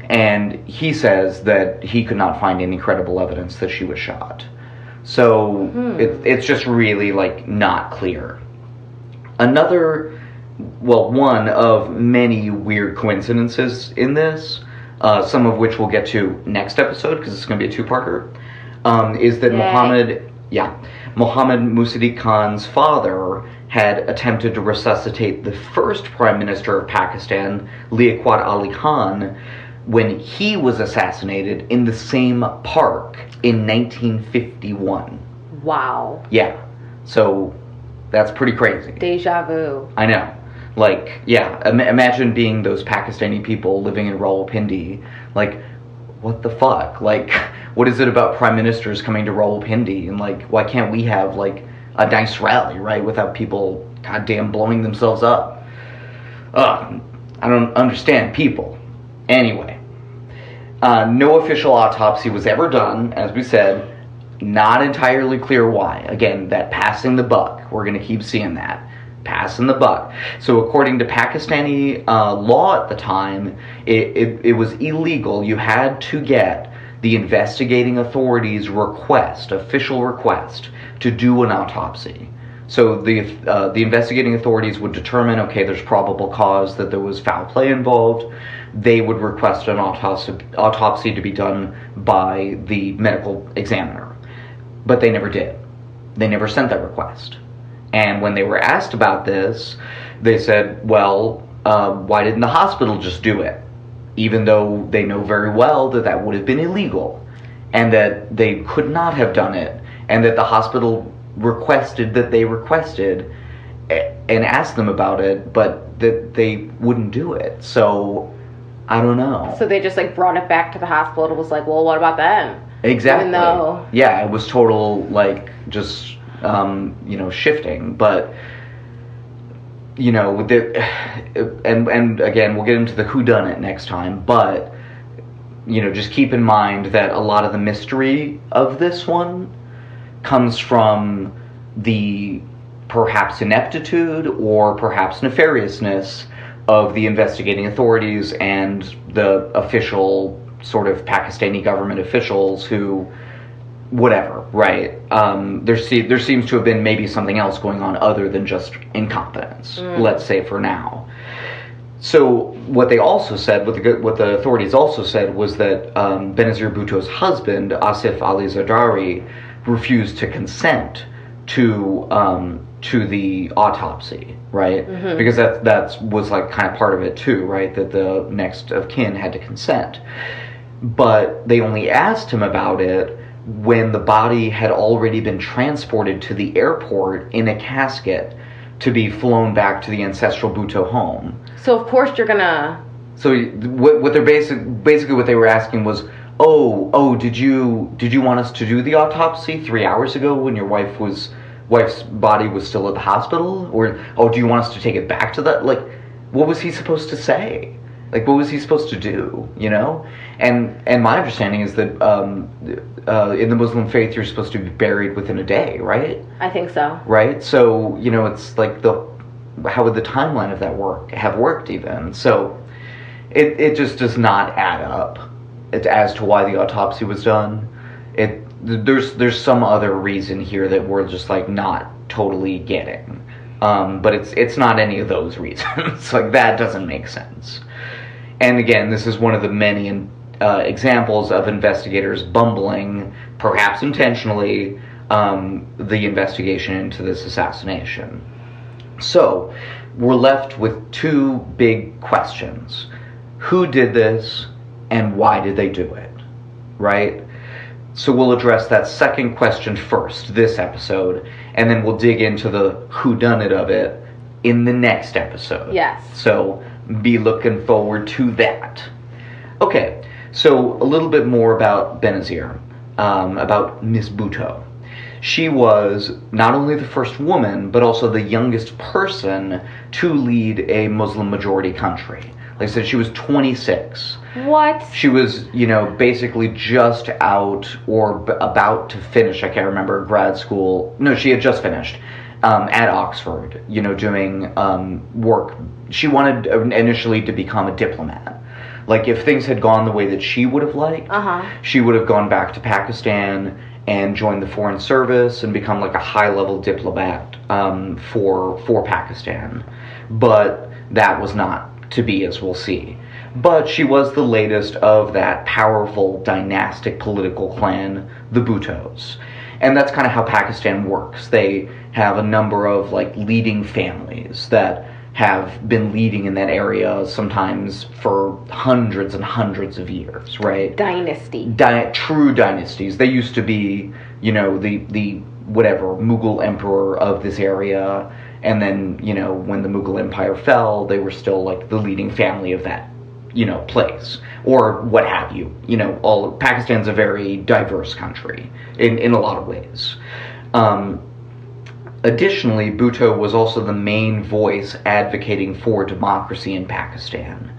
and he says that he could not find any credible evidence that she was shot. So it's just really like not clear. One of many weird coincidences in this, some of which we'll get to next episode because it's going to be a two-parter, is that Mohammad Musaddiq Khan's father had attempted to resuscitate the first Prime Minister of Pakistan, Liaquat Ali Khan, when he was assassinated in the same park in 1951. Wow. Yeah. So that's pretty crazy. Deja vu. I know. Like, yeah, imagine being those Pakistani people living in Rawalpindi. Like, what the fuck? Like, what is it about prime ministers coming to Rawalpindi? And, like, why can't we have, like, a nice rally, right? Without people goddamn blowing themselves up. I don't understand people. Anyway. No official autopsy was ever done, as we said. Not entirely clear why. Again, that passing the buck. We're going to keep seeing that. Passing the buck. So according to Pakistani law at the time, it was illegal. You had to get the investigating authorities' official request, to do an autopsy. So the investigating authorities would determine, okay, there's probable cause that there was foul play involved. They would request an autopsy to be done by the medical examiner. But they never did. They never sent that request. And when they were asked about this, they said, well, why didn't the hospital just do it? Even though they know very well that would have been illegal, and that they could not have done it, and that the hospital requested and asked them about it, but that they wouldn't do it. So, I don't know. So they just, like, brought it back to the hospital and was like, well, what about them? Exactly. Even though... Yeah, it was total, like, just... shifting, but and again, we'll get into the whodunit next time, but just keep in mind that a lot of the mystery of this one comes from the perhaps ineptitude or perhaps nefariousness of the investigating authorities and the official sort of Pakistani government officials who whatever, right? There seems to have been maybe something else going on other than just incompetence, let's say, for now. So what they also said, what the authorities also said, was that Benazir Bhutto's husband, Asif Ali Zardari, refused to consent to the autopsy, right? Mm-hmm. Because that was like kind of part of it too, right? That the next of kin had to consent. But they only asked him about it when the body had already been transported to the airport in a casket to be flown back to the ancestral Bhutto home. So of course you're gonna... So what they're basically what they were asking was, did you want us to do the autopsy 3 hours ago when your wife's body was still at the hospital? Or, do you want us to take it back to that? Like, what was he supposed to say? Like, what was he supposed to do, And my understanding is that in the Muslim faith, you're supposed to be buried within a day, right? I think so. Right? So, it's like how would the timeline of that have worked even? So, it just does not add up as to why the autopsy was done. There's some other reason here that we're just like not totally getting. But it's not any of those reasons. Like, that doesn't make sense. And again, this is one of the many examples of investigators bumbling, perhaps intentionally, the investigation into this assassination. So, we're left with two big questions. Who did this, and why did they do it? Right? So we'll address that second question first, this episode, and then we'll dig into the whodunit of it in the next episode. Yes. So be looking forward to that. Okay, so a little bit more about Benazir, about Miss Bhutto. She was not only the first woman, but also the youngest person to lead a Muslim-majority country. Like I said, she was 26. What? She was, basically just out or about to finish, I can't remember, grad school. No, she had just finished at Oxford, doing work. She wanted initially to become a diplomat. Like, if things had gone the way that she would have liked, she would have gone back to Pakistan and joined the Foreign Service and become like a high-level diplomat for Pakistan. But that was not to be, as we'll see. But she was the latest of that powerful dynastic political clan, the Bhuttos. And that's kind of how Pakistan works. They have a number of leading families that have been leading in that area sometimes for hundreds and hundreds of years, right? Dynasty. True dynasties. They used to be, the whatever, Mughal emperor of this area. And then, when the Mughal Empire fell, they were still the leading family of that, place, or what have you. Pakistan's a very diverse country in a lot of ways. Additionally, Bhutto was also the main voice advocating for democracy in Pakistan,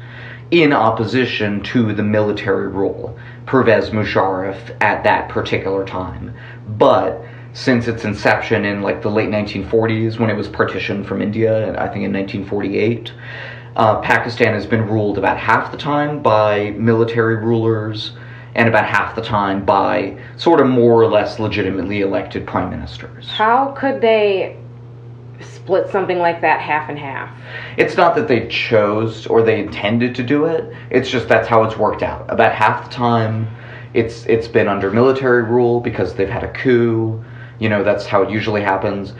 in opposition to the military rule, Pervez Musharraf at that particular time. But since its inception in the late 1940s, when it was partitioned from India, I think in 1948, Pakistan has been ruled about half the time by military rulers and about half the time by sort of more or less legitimately elected prime ministers. How could they split something like that half and half? It's not that they chose or they intended to do it. It's just that's how it's worked out. About half the time, it's been under military rule because they've had a coup. That's how it usually happens.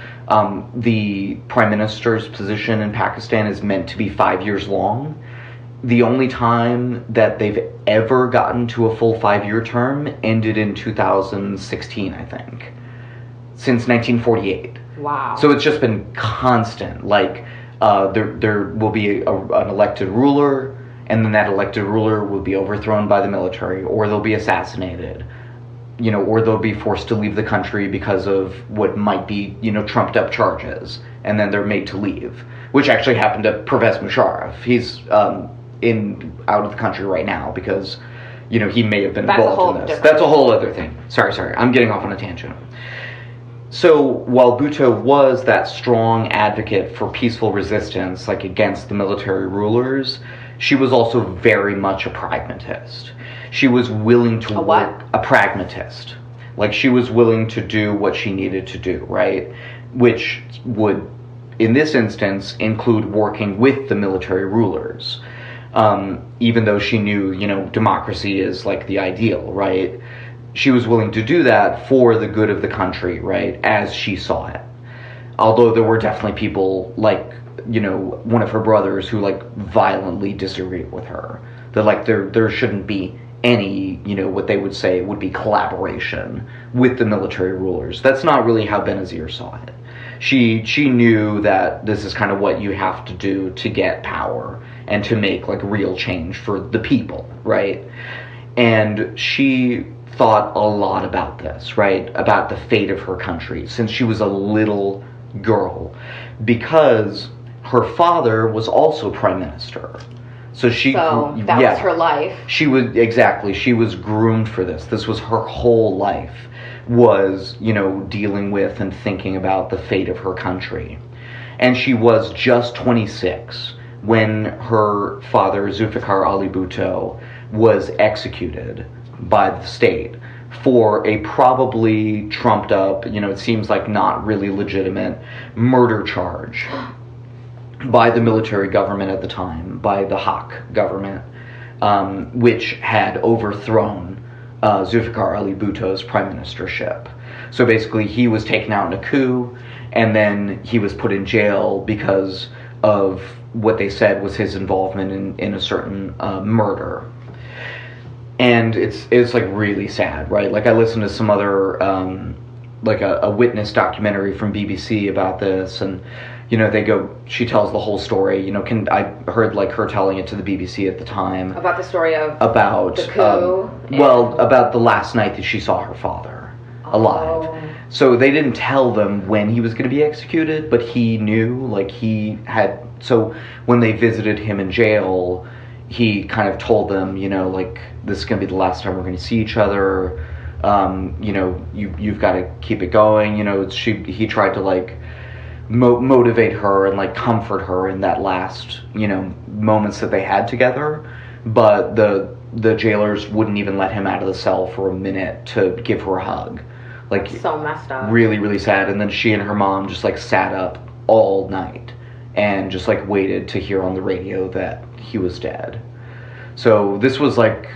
The prime minister's position in Pakistan is meant to be 5 years long. The only time that they've ever gotten to a full 5-year term ended in 2016, I think. Since 1948. Wow. So it's just been constant. There will be an elected ruler, and then that elected ruler will be overthrown by the military, or they'll be assassinated. Or they'll be forced to leave the country because of what might be, trumped up charges, and then they're made to leave, which actually happened to Pervez Musharraf. He's out of the country right now because, he may have been involved in this. That's a whole other thing. Sorry, I'm getting off on a tangent. So while Bhutto was that strong advocate for peaceful resistance, against the military rulers, she was also very much a pragmatist. She was willing to work, a pragmatist. She was willing to do what she needed to do, right? Which would, in this instance, include working with the military rulers. Even though she knew, democracy is the ideal, right? She was willing to do that for the good of the country, right? As she saw it. Although there were definitely people one of her brothers who violently disagreed with her. That there shouldn't be any, what they would say would be collaboration with the military rulers. That's not really how Benazir saw it. She knew that this is kind of what you have to do to get power and to make real change for the people, right? And she thought a lot about this, right? About the fate of her country since she was a little girl, because her father was also prime minister. So that was her life. She was groomed for this. This was her whole life, was, dealing with and thinking about the fate of her country. And she was just 26 when her father, Zulfikar Ali Bhutto, was executed by the state for a probably trumped up, it seems like not really legitimate murder charge by the military government at the time, by the Haq government, which had overthrown Zulfikar Ali Bhutto's prime ministership. So basically he was taken out in a coup, and then he was put in jail because of what they said was his involvement in a certain murder. And it's like really sad, right? Like I listened to some other like a witness documentary from BBC about this, and she tells the whole story. I heard like her telling it to the BBC at the time About the story of about the coup. about the last night that she saw her father alive. Oh. So they didn't tell them when he was going to be executed, but he knew, like he had. So when they visited him in jail, he kind of told them, like, this is going to be the last time we're going to see each other. You've got to keep it going. He tried to like motivate her and like comfort her in that last, moments that they had together. But the jailers wouldn't even let him out of the cell for a minute to give her a hug. Like, So messed up. Really, really sad. And then she and her mom just like sat up all night and just like waited to hear on the radio that he was dead. So this was like,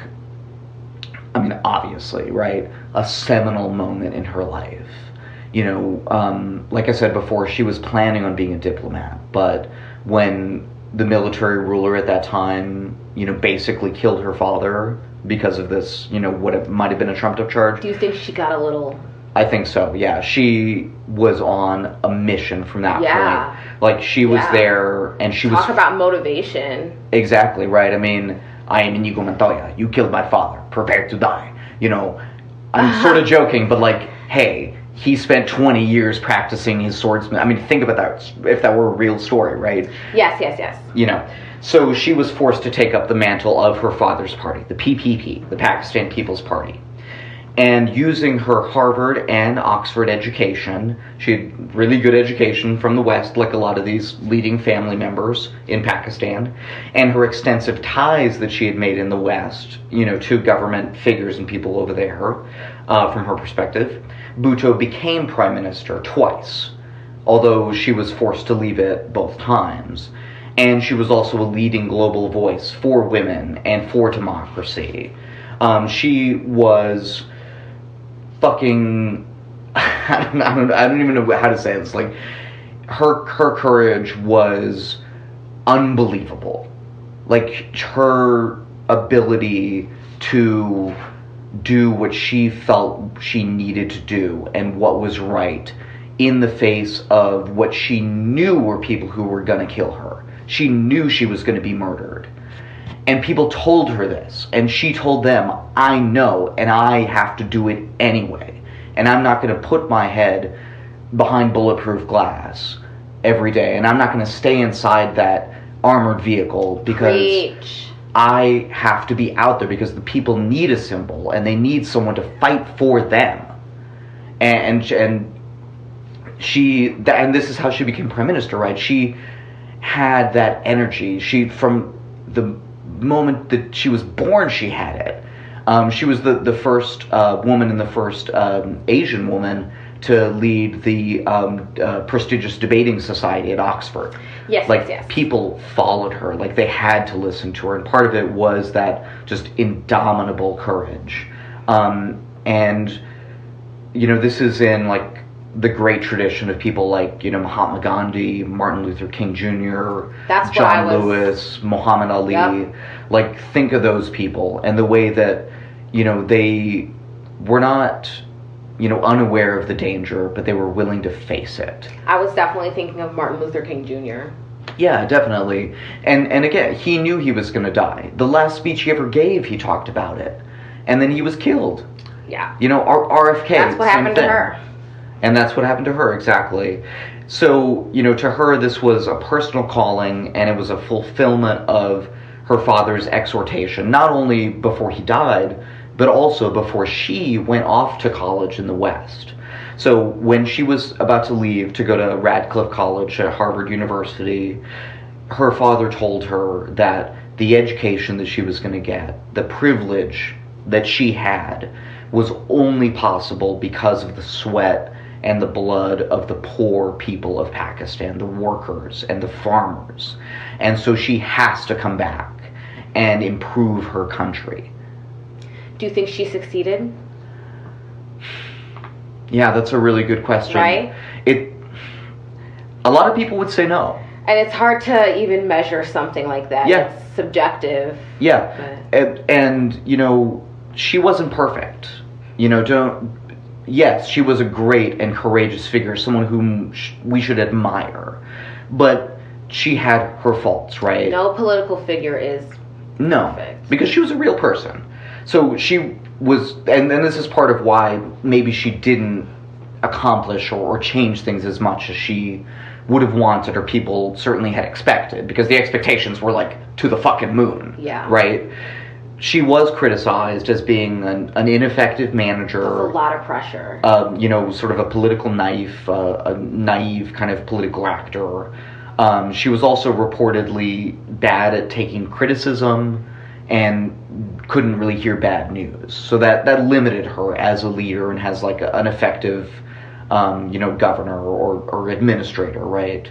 obviously, right, a seminal moment in her life. Like I said before, she was planning on being a diplomat, but when the military ruler at that time, basically killed her father because of this, what it might have been a trumped-up charge. Do you think she got a little... I think so, yeah. She was on a mission from that point. Like, she was there, and she was... Talk about motivation. Exactly, right. I am Inigo Montoya. You killed my father. Prepare to die. I'm sort of joking, but like, hey, he spent 20 years practicing his swordsman. Think about that, if that were a real story, right? Yes. So she was forced to take up the mantle of her father's party, the PPP, the Pakistan People's Party. And using her Harvard and Oxford education, she had really good education from the West, like a lot of these leading family members in Pakistan, and her extensive ties that she had made in the West, to government figures and people over there, from her perspective, Bhutto became prime minister twice, although she was forced to leave it both times. And she was also a leading global voice for women and for democracy. She was fucking... I don't even know how to say this. Like, her courage was unbelievable. Like, her ability to do what she felt she needed to do and what was right in the face of what she knew were people who were going to kill her. She knew she was going to be murdered. And people told her this, and she told them, I know, and I have to do it anyway. And I'm not going to put my head behind bulletproof glass every day, and I'm not going to stay inside that armored vehicle because Preach. I have to be out there because the people need a symbol, and they need someone to fight for them. And this is how she became prime minister, right? She had that energy. From the moment that she was born, she had it. She was the first woman and the first Asian woman to lead the prestigious debating society at Oxford. Yes. People followed her. Like, they had to listen to her, and part of it was that just indomitable courage. And this is in like the great tradition of people like Mahatma Gandhi, Martin Luther King Jr., John Lewis, Muhammad Ali. Yep. Like, think of those people and the way that they were not unaware of the danger, but they were willing to face it. I was definitely thinking of Martin Luther King Jr. Yeah, definitely. And again, he knew he was going to die. The last speech he ever gave, he talked about it, and then he was killed. Yeah. RFK. That's what happened to her. And that's what happened to her, exactly. So, to her, this was a personal calling, and it was a fulfillment of her father's exhortation, not only before he died, but also before she went off to college in the West. So when she was about to leave to go to Radcliffe College at Harvard University, her father told her that the education that she was going to get, the privilege that she had, was only possible because of the sweat and the blood of the poor people of Pakistan, the workers and the farmers. And so she has to come back and improve her country. Do you think she succeeded? Yeah, that's a really good question. Right? A lot of people would say no. And it's hard to even measure something like that. Yeah. It's subjective. Yeah. And you know, she wasn't perfect. You know, yes, she was a great and courageous figure, someone whom we should admire. But she had her faults, right? No political figure is perfect. Because she was a real person. So she was, and this is part of why maybe she didn't accomplish or change things as much as she would have wanted, or people certainly had expected, because the expectations were like to the fucking moon. Yeah. Right? She was criticized as being an ineffective manager. That's a lot of pressure. You know, sort of a political knife, a naive kind of political actor. She was also reportedly bad at taking criticism and couldn't really hear bad news. So that limited her as a leader and as like an effective, you know, governor or administrator, right?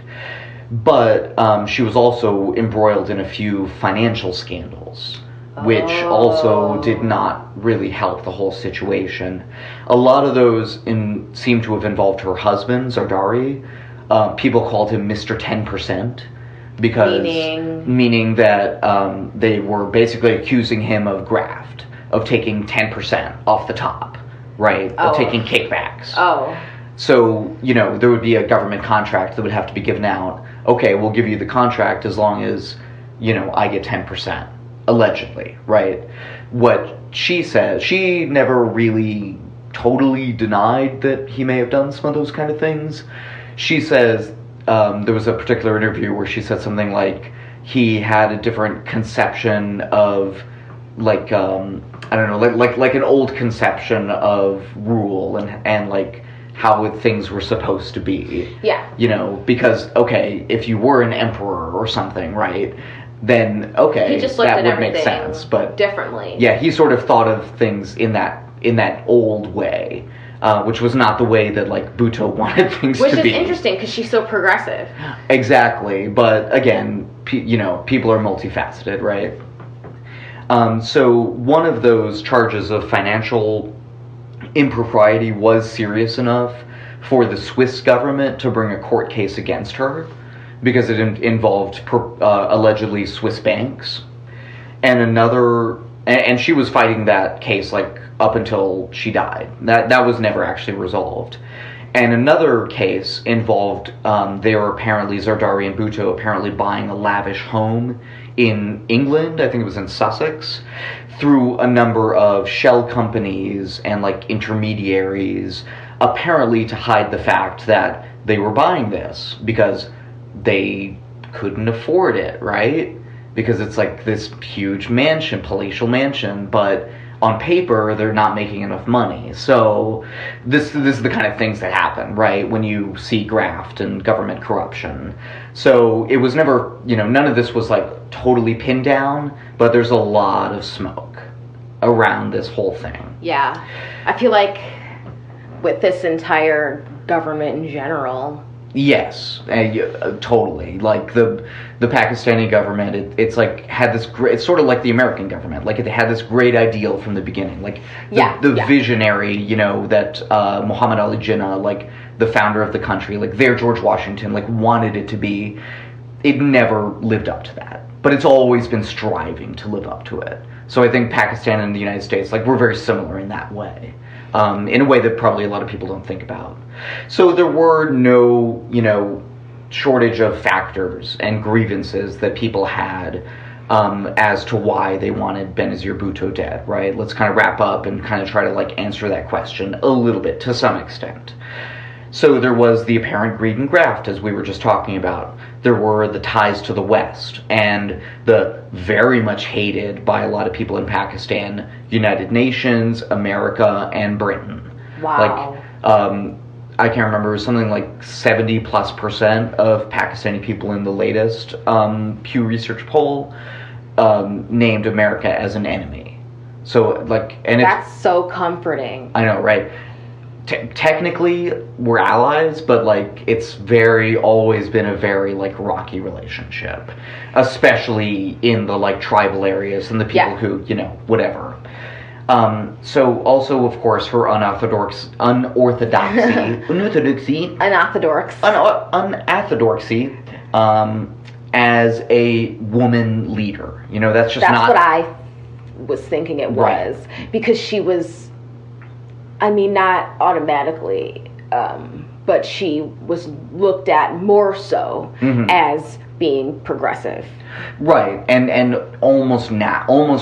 But she was also embroiled in a few financial scandals, which also did not really help the whole situation. A lot of those seem to have involved her husband, Zardari. People called him Mr. 10%. Because meaning that they were basically accusing him of graft, of taking 10% off the top, right? Of taking kickbacks. So, you know, there would be a government contract that would have to be given out. Okay, we'll give you the contract as long as, you know, I get 10%, allegedly, right? What she says, she never really totally denied that he may have done some of those kind of things. She says, there was a particular interview where she said something like he had a different conception of, like, I don't know, like an old conception of rule and like how things were supposed to be. Yeah. You know, because, okay, if you were an emperor or something, right, then, okay, he just looked that at would make everything sense. But differently. Yeah, he sort of thought of things in that old way. Which was not the way that, like, Bhutto wanted things to be. Which is interesting, because she's so progressive. Exactly, but again, you know, people are multifaceted, right? So one of those charges of financial impropriety was serious enough for the Swiss government to bring a court case against her, because it involved allegedly Swiss banks. And she was fighting that case, like, up until she died. That was never actually resolved. And another case involved, they were apparently, Zardari and Bhutto apparently buying a lavish home in England, I think it was in Sussex, through a number of shell companies and, like, intermediaries, apparently to hide the fact that they were buying this, because they couldn't afford it, right? Because it's like this huge mansion, palatial mansion, but on paper, they're not making enough money. So this is the kind of things that happen, right, when you see graft and government corruption. So it was never, you know, none of this was, like, totally pinned down, but there's a lot of smoke around this whole thing. Yeah. I feel like with this entire government in general... Yes, totally. Like the Pakistani government, it's like had this great. It's sort of like the American government. Like it had this great ideal from the beginning. Like the visionary, you know, that Muhammad Ali Jinnah, like the founder of the country, like their George Washington, like wanted it to be. It never lived up to that, but it's always been striving to live up to it. So I think Pakistan and the United States, like, we're very similar in that way. In a way that probably a lot of people don't think about. So there were no, you know, shortage of factors and grievances that people had as to why they wanted Benazir Bhutto dead, right? Let's kind of wrap up and kind of try to, like, answer that question a little bit to some extent. So there was the apparent greed and graft, as we were just talking about. There were the ties to the West, and the very much hated by a lot of people in Pakistan, United Nations, America, and Britain. Wow. Like, I can't remember, something like 70+% of Pakistani people in the latest Pew Research poll named America as an enemy. So, like, and that's so comforting. I know, right? Technically, we're allies, but, like, it's always been a very, like, rocky relationship. Especially in the, like, tribal areas and the people who, you know, whatever. So, also, of course, her unorthodoxy, as a woman leader. You know, that's what I was thinking it was. Because she was, I mean, not automatically, but she was looked at more so as being progressive. Right, and almost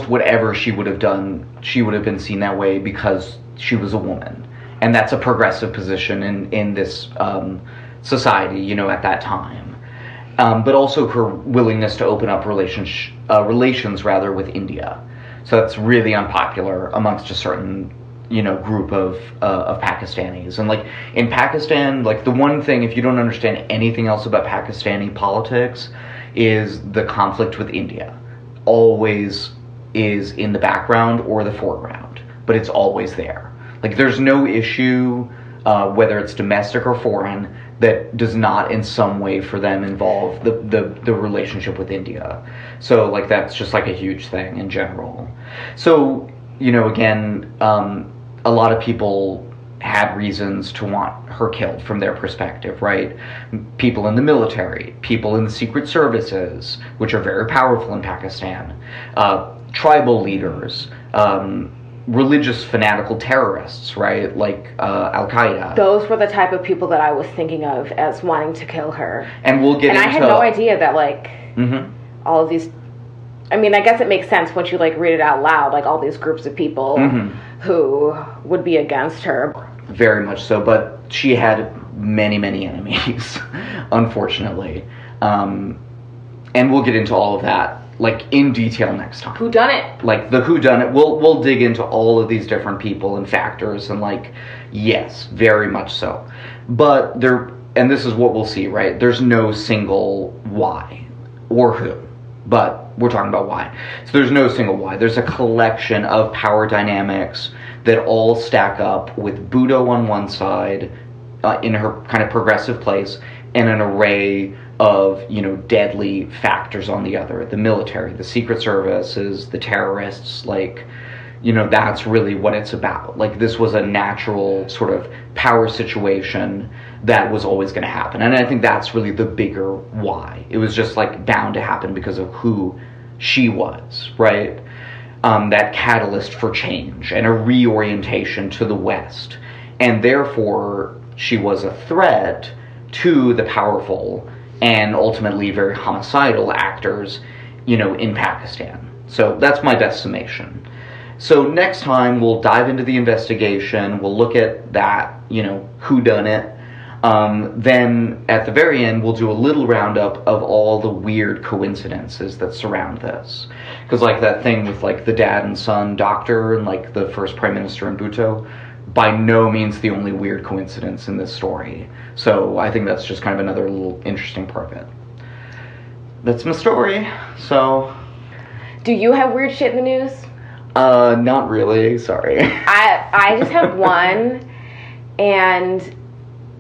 whatever she would have done, she would have been seen that way because she was a woman. And that's a progressive position in this society, you know, at that time. But also her willingness to open up relations with India. So that's really unpopular amongst a certain, you know, group of Pakistanis. And, like, in Pakistan, like, the one thing, if you don't understand anything else about Pakistani politics, is the conflict with India. Always is in the background or the foreground, but it's always there. Like, there's no issue, whether it's domestic or foreign, that does not in some way for them involve the relationship with India. So, like, that's just, like, a huge thing in general. So, you know, again, a lot of people had reasons to want her killed from their perspective, right? People in the military, people in the secret services, which are very powerful in Pakistan, tribal leaders, religious fanatical terrorists, right? Like Al-Qaeda. Those were the type of people that I was thinking of as wanting to kill her. And we'll get into... And I had no idea that, like, all of these... I mean, I guess it makes sense once you, like, read it out loud, like, all these groups of people who would be against her. Very much so, but she had many, many enemies, unfortunately. And we'll get into all of that, like, in detail next time. Whodunit. Like, the whodunit. We'll dig into all of these different people and factors, and, like, yes, very much so. But and this is what we'll see, right? There's no single why or who, but we're talking about why. So there's no single why. There's a collection of power dynamics that all stack up with Bhutto on one side, in her kind of progressive place, and an array of, you know, deadly factors on the other. The military, the secret services, the terrorists, like, you know, that's really what it's about. Like, this was a natural sort of power situation that was always going to happen. And I think that's really the bigger why. It was just, like, bound to happen because of who she was, right? That catalyst for change and a reorientation to the West. And therefore, she was a threat to the powerful and ultimately very homicidal actors, you know, in Pakistan. So that's my best summation. So next time, we'll dive into the investigation. We'll look at that, you know, whodunit. Then at the very end, we'll do a little roundup of all the weird coincidences that surround this. Because, like, that thing with, like, the dad and son doctor and, like, the first prime minister in Bhutto, by no means the only weird coincidence in this story. So I think that's just kind of another little interesting part of it. That's my story. So... Do you have weird shit in the news? Not really. Sorry. I just have one, and...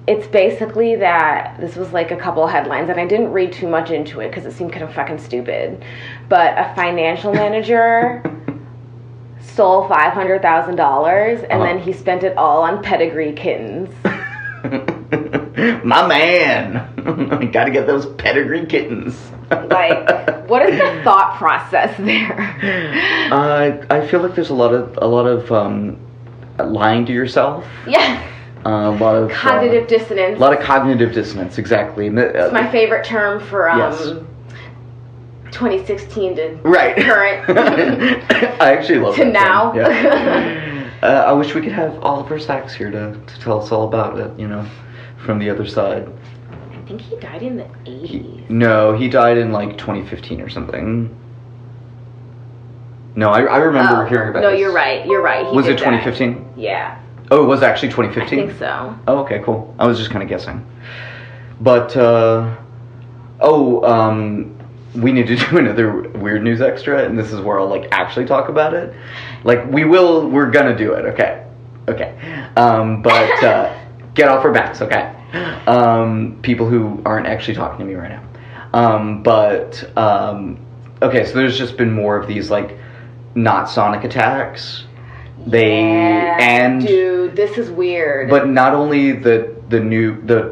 It's basically that this was like a couple of headlines, and I didn't read too much into it because it seemed kind of fucking stupid. But a financial manager stole $500,000, and then he spent it all on pedigree kittens. My man, gotta get those pedigree kittens. Like, what is the thought process there? I feel like there's a lot of lying to yourself. Yeah. A lot of cognitive dissonance. A lot of cognitive dissonance, exactly. It's my favorite term for yes. 2016 to right. current. I actually love to that now. Yeah. I wish we could have Oliver Sacks here to tell us all about it. You know, from the other side. I think he died in the 80s. No, he died in like 2015 or something. No, I remember hearing about no, this. You're right. Was it 2015? Yeah. Oh, it was actually I 2015? think so. Oh, okay, cool. I was just kind of guessing. But, we need to do another Weird News Extra, and this is where I'll, like, actually talk about it. Like, we're gonna do it, okay? Okay. But, get off our backs, okay? People who aren't actually talking to me right now. Okay, so there's just been more of these, like, not Sonic attacks. Dude, this is weird. But not only the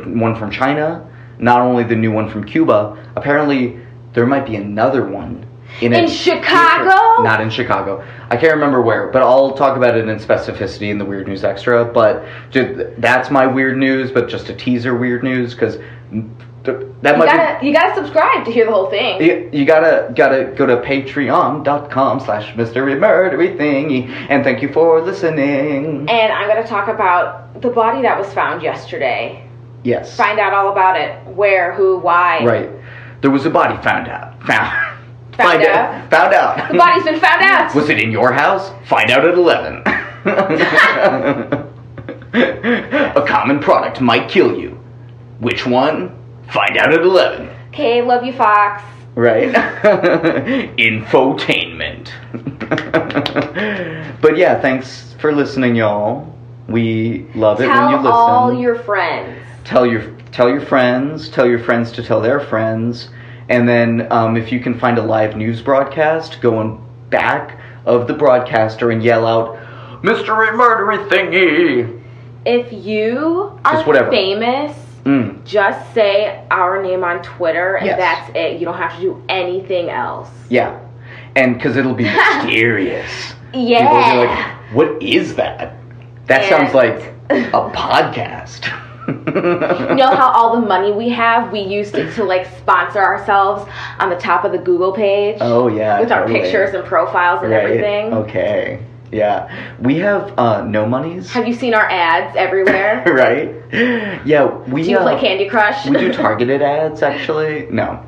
one from China, not only the new one from Cuba, apparently there might be another one in Chicago? Not in Chicago. I can't remember where, but I'll talk about it in specificity in the Weird News Extra. But that's my weird news, but just a teaser weird news, because you gotta subscribe to hear the whole thing. You gotta go to patreon.com/mysterymurdery and thank you for listening. And I'm gonna talk about the body that was found yesterday. Yes. Find out all about it. Where, who, why. Right. There was a body found out. Found out. The body's been found out. Was it in your house? Find out at 11. A common product might kill you. Which one? Find out at 11. Okay, love you, Fox. Right? Infotainment. But yeah, thanks for listening, y'all. We love it when you listen. Tell all your friends. Tell your friends. Tell your friends to tell their friends. And then if you can find a live news broadcast, go on back of the broadcaster and yell out, "Mystery Murdery Thingy!" If you are famous, just say our name on Twitter, and that's it. You don't have to do anything else. Yeah. And because it'll be mysterious. Yeah. People will be like, what is that? That sounds like a podcast. You know how all the money we have, we used it to, like, sponsor ourselves on the top of the Google page? Oh, yeah. With our pictures and profiles and everything. Okay. Yeah. We have no monies. Have you seen our ads everywhere? Right? Yeah, we do you play Candy Crush? We do targeted ads, actually. No.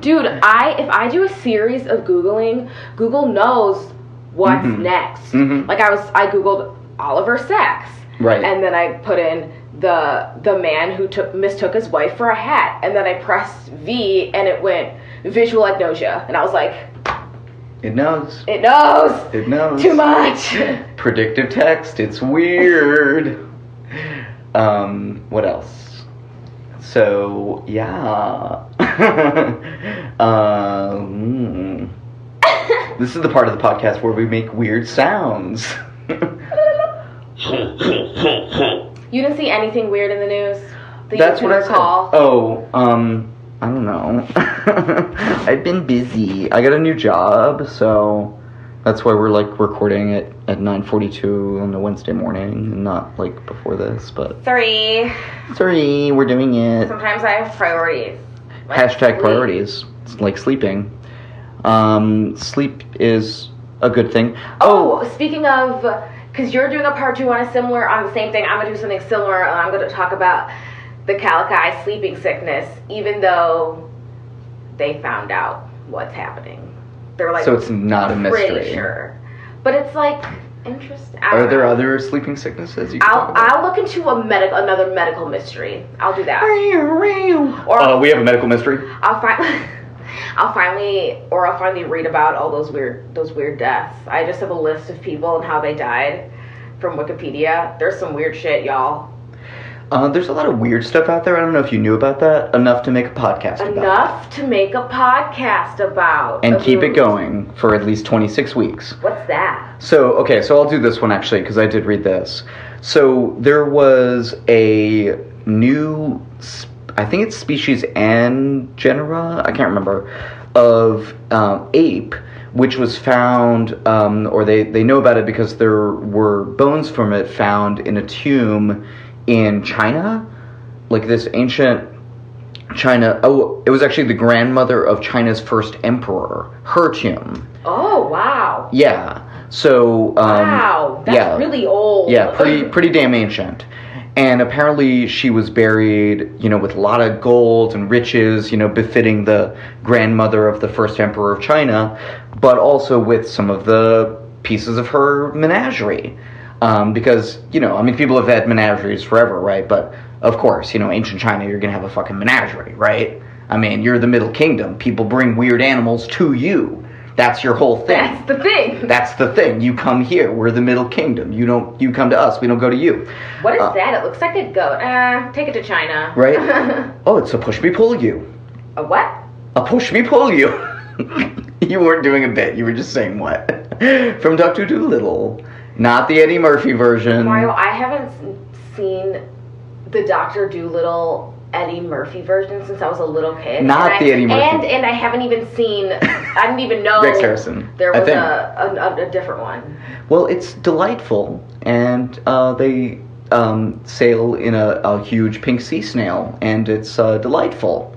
Dude, if I do a series of Googling, Google knows what's next. Like I Googled Oliver Sacks. Right. And then I put in the man who mistook his wife for a hat, and then I pressed V and it went visual agnosia, and I was like, it knows. It knows. It knows. Too much. Predictive text. It's weird. What else? So, yeah. This is the part of the podcast where we make weird sounds. You didn't see anything weird in the news? That's what I saw. Oh, I don't know. I've been busy. I got a new job, so that's why we're, like, recording it at 9:42 on a Wednesday morning, and not, like, before this, but... Sorry, we're doing it. Sometimes I have priorities. Like Hashtag sleep. Priorities. It's like sleeping. Sleep is a good thing. Oh, speaking of... Because you're doing a part 2 on the same thing, I'm going to do something similar, and I'm going to talk about the Calici sleeping sickness, even though they found out what's happening. They're like, so it's not a mystery. Pretty sure. But it's like interesting. Are there other sleeping sicknesses you can talk about? I'll look into another medical mystery. I'll do that. Or we have a medical mystery. I'll finally read about all those weird deaths. I just have a list of people and how they died from Wikipedia. There's some weird shit, y'all. There's a lot of weird stuff out there. I don't know if you knew about that. Enough to make a podcast about. Enough to make a podcast about. And keep it going for at least 26 weeks. What's that? So I'll do this one actually, because I did read this. So there was a new, I think it's species and genera, I can't remember, of ape, which was found, or they know about it because there were bones from it found in a tomb in China, like this ancient China. Oh, it was actually the grandmother of China's first emperor, her tomb. Oh, wow. Yeah. So wow, that's really old. Yeah, pretty damn ancient. And apparently she was buried, with a lot of gold and riches, befitting the grandmother of the first emperor of China, but also with some of the pieces of her menagerie. Because, I mean, people have had menageries forever, right? But, of course, ancient China, you're going to have a fucking menagerie, right? I mean, you're the Middle Kingdom. People bring weird animals to you. That's your whole thing. That's the thing. That's the thing. You come here. We're the Middle Kingdom. You come to us. We don't go to you. What is that? It looks like a goat. Take it to China. Right? Oh, it's a push me pull you. A what? A push me pull you. You weren't doing a bit. You were just saying what? From Dr. Dolittle. Not the Eddie Murphy version. Mario, I haven't seen the Dr. Dolittle Eddie Murphy version since I was a little kid. Not the Eddie Murphy. And I haven't even seen, I didn't even know Rex Harrison, there was a different one. Well, it's delightful, and they sail in a huge pink sea snail, and it's delightful.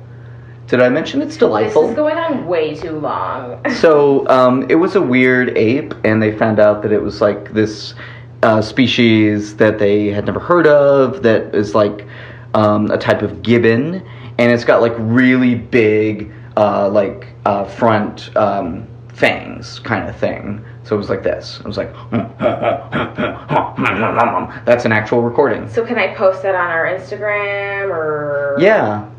Did I mention it's delightful? This is going on way too long. So, it was a weird ape, and they found out that it was like this species that they had never heard of, that is like a type of gibbon, and it's got like really big front fangs kind of thing. So it was like this. It was like that's an actual recording. So can I post that on our Instagram or? Yeah.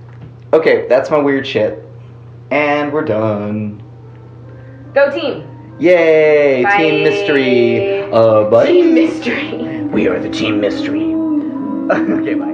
Okay, that's my weird shit. And we're done. Go team. Yay! Bye. Team Mystery. Bye. Team Mystery. We are the Team Mystery. Okay, bye.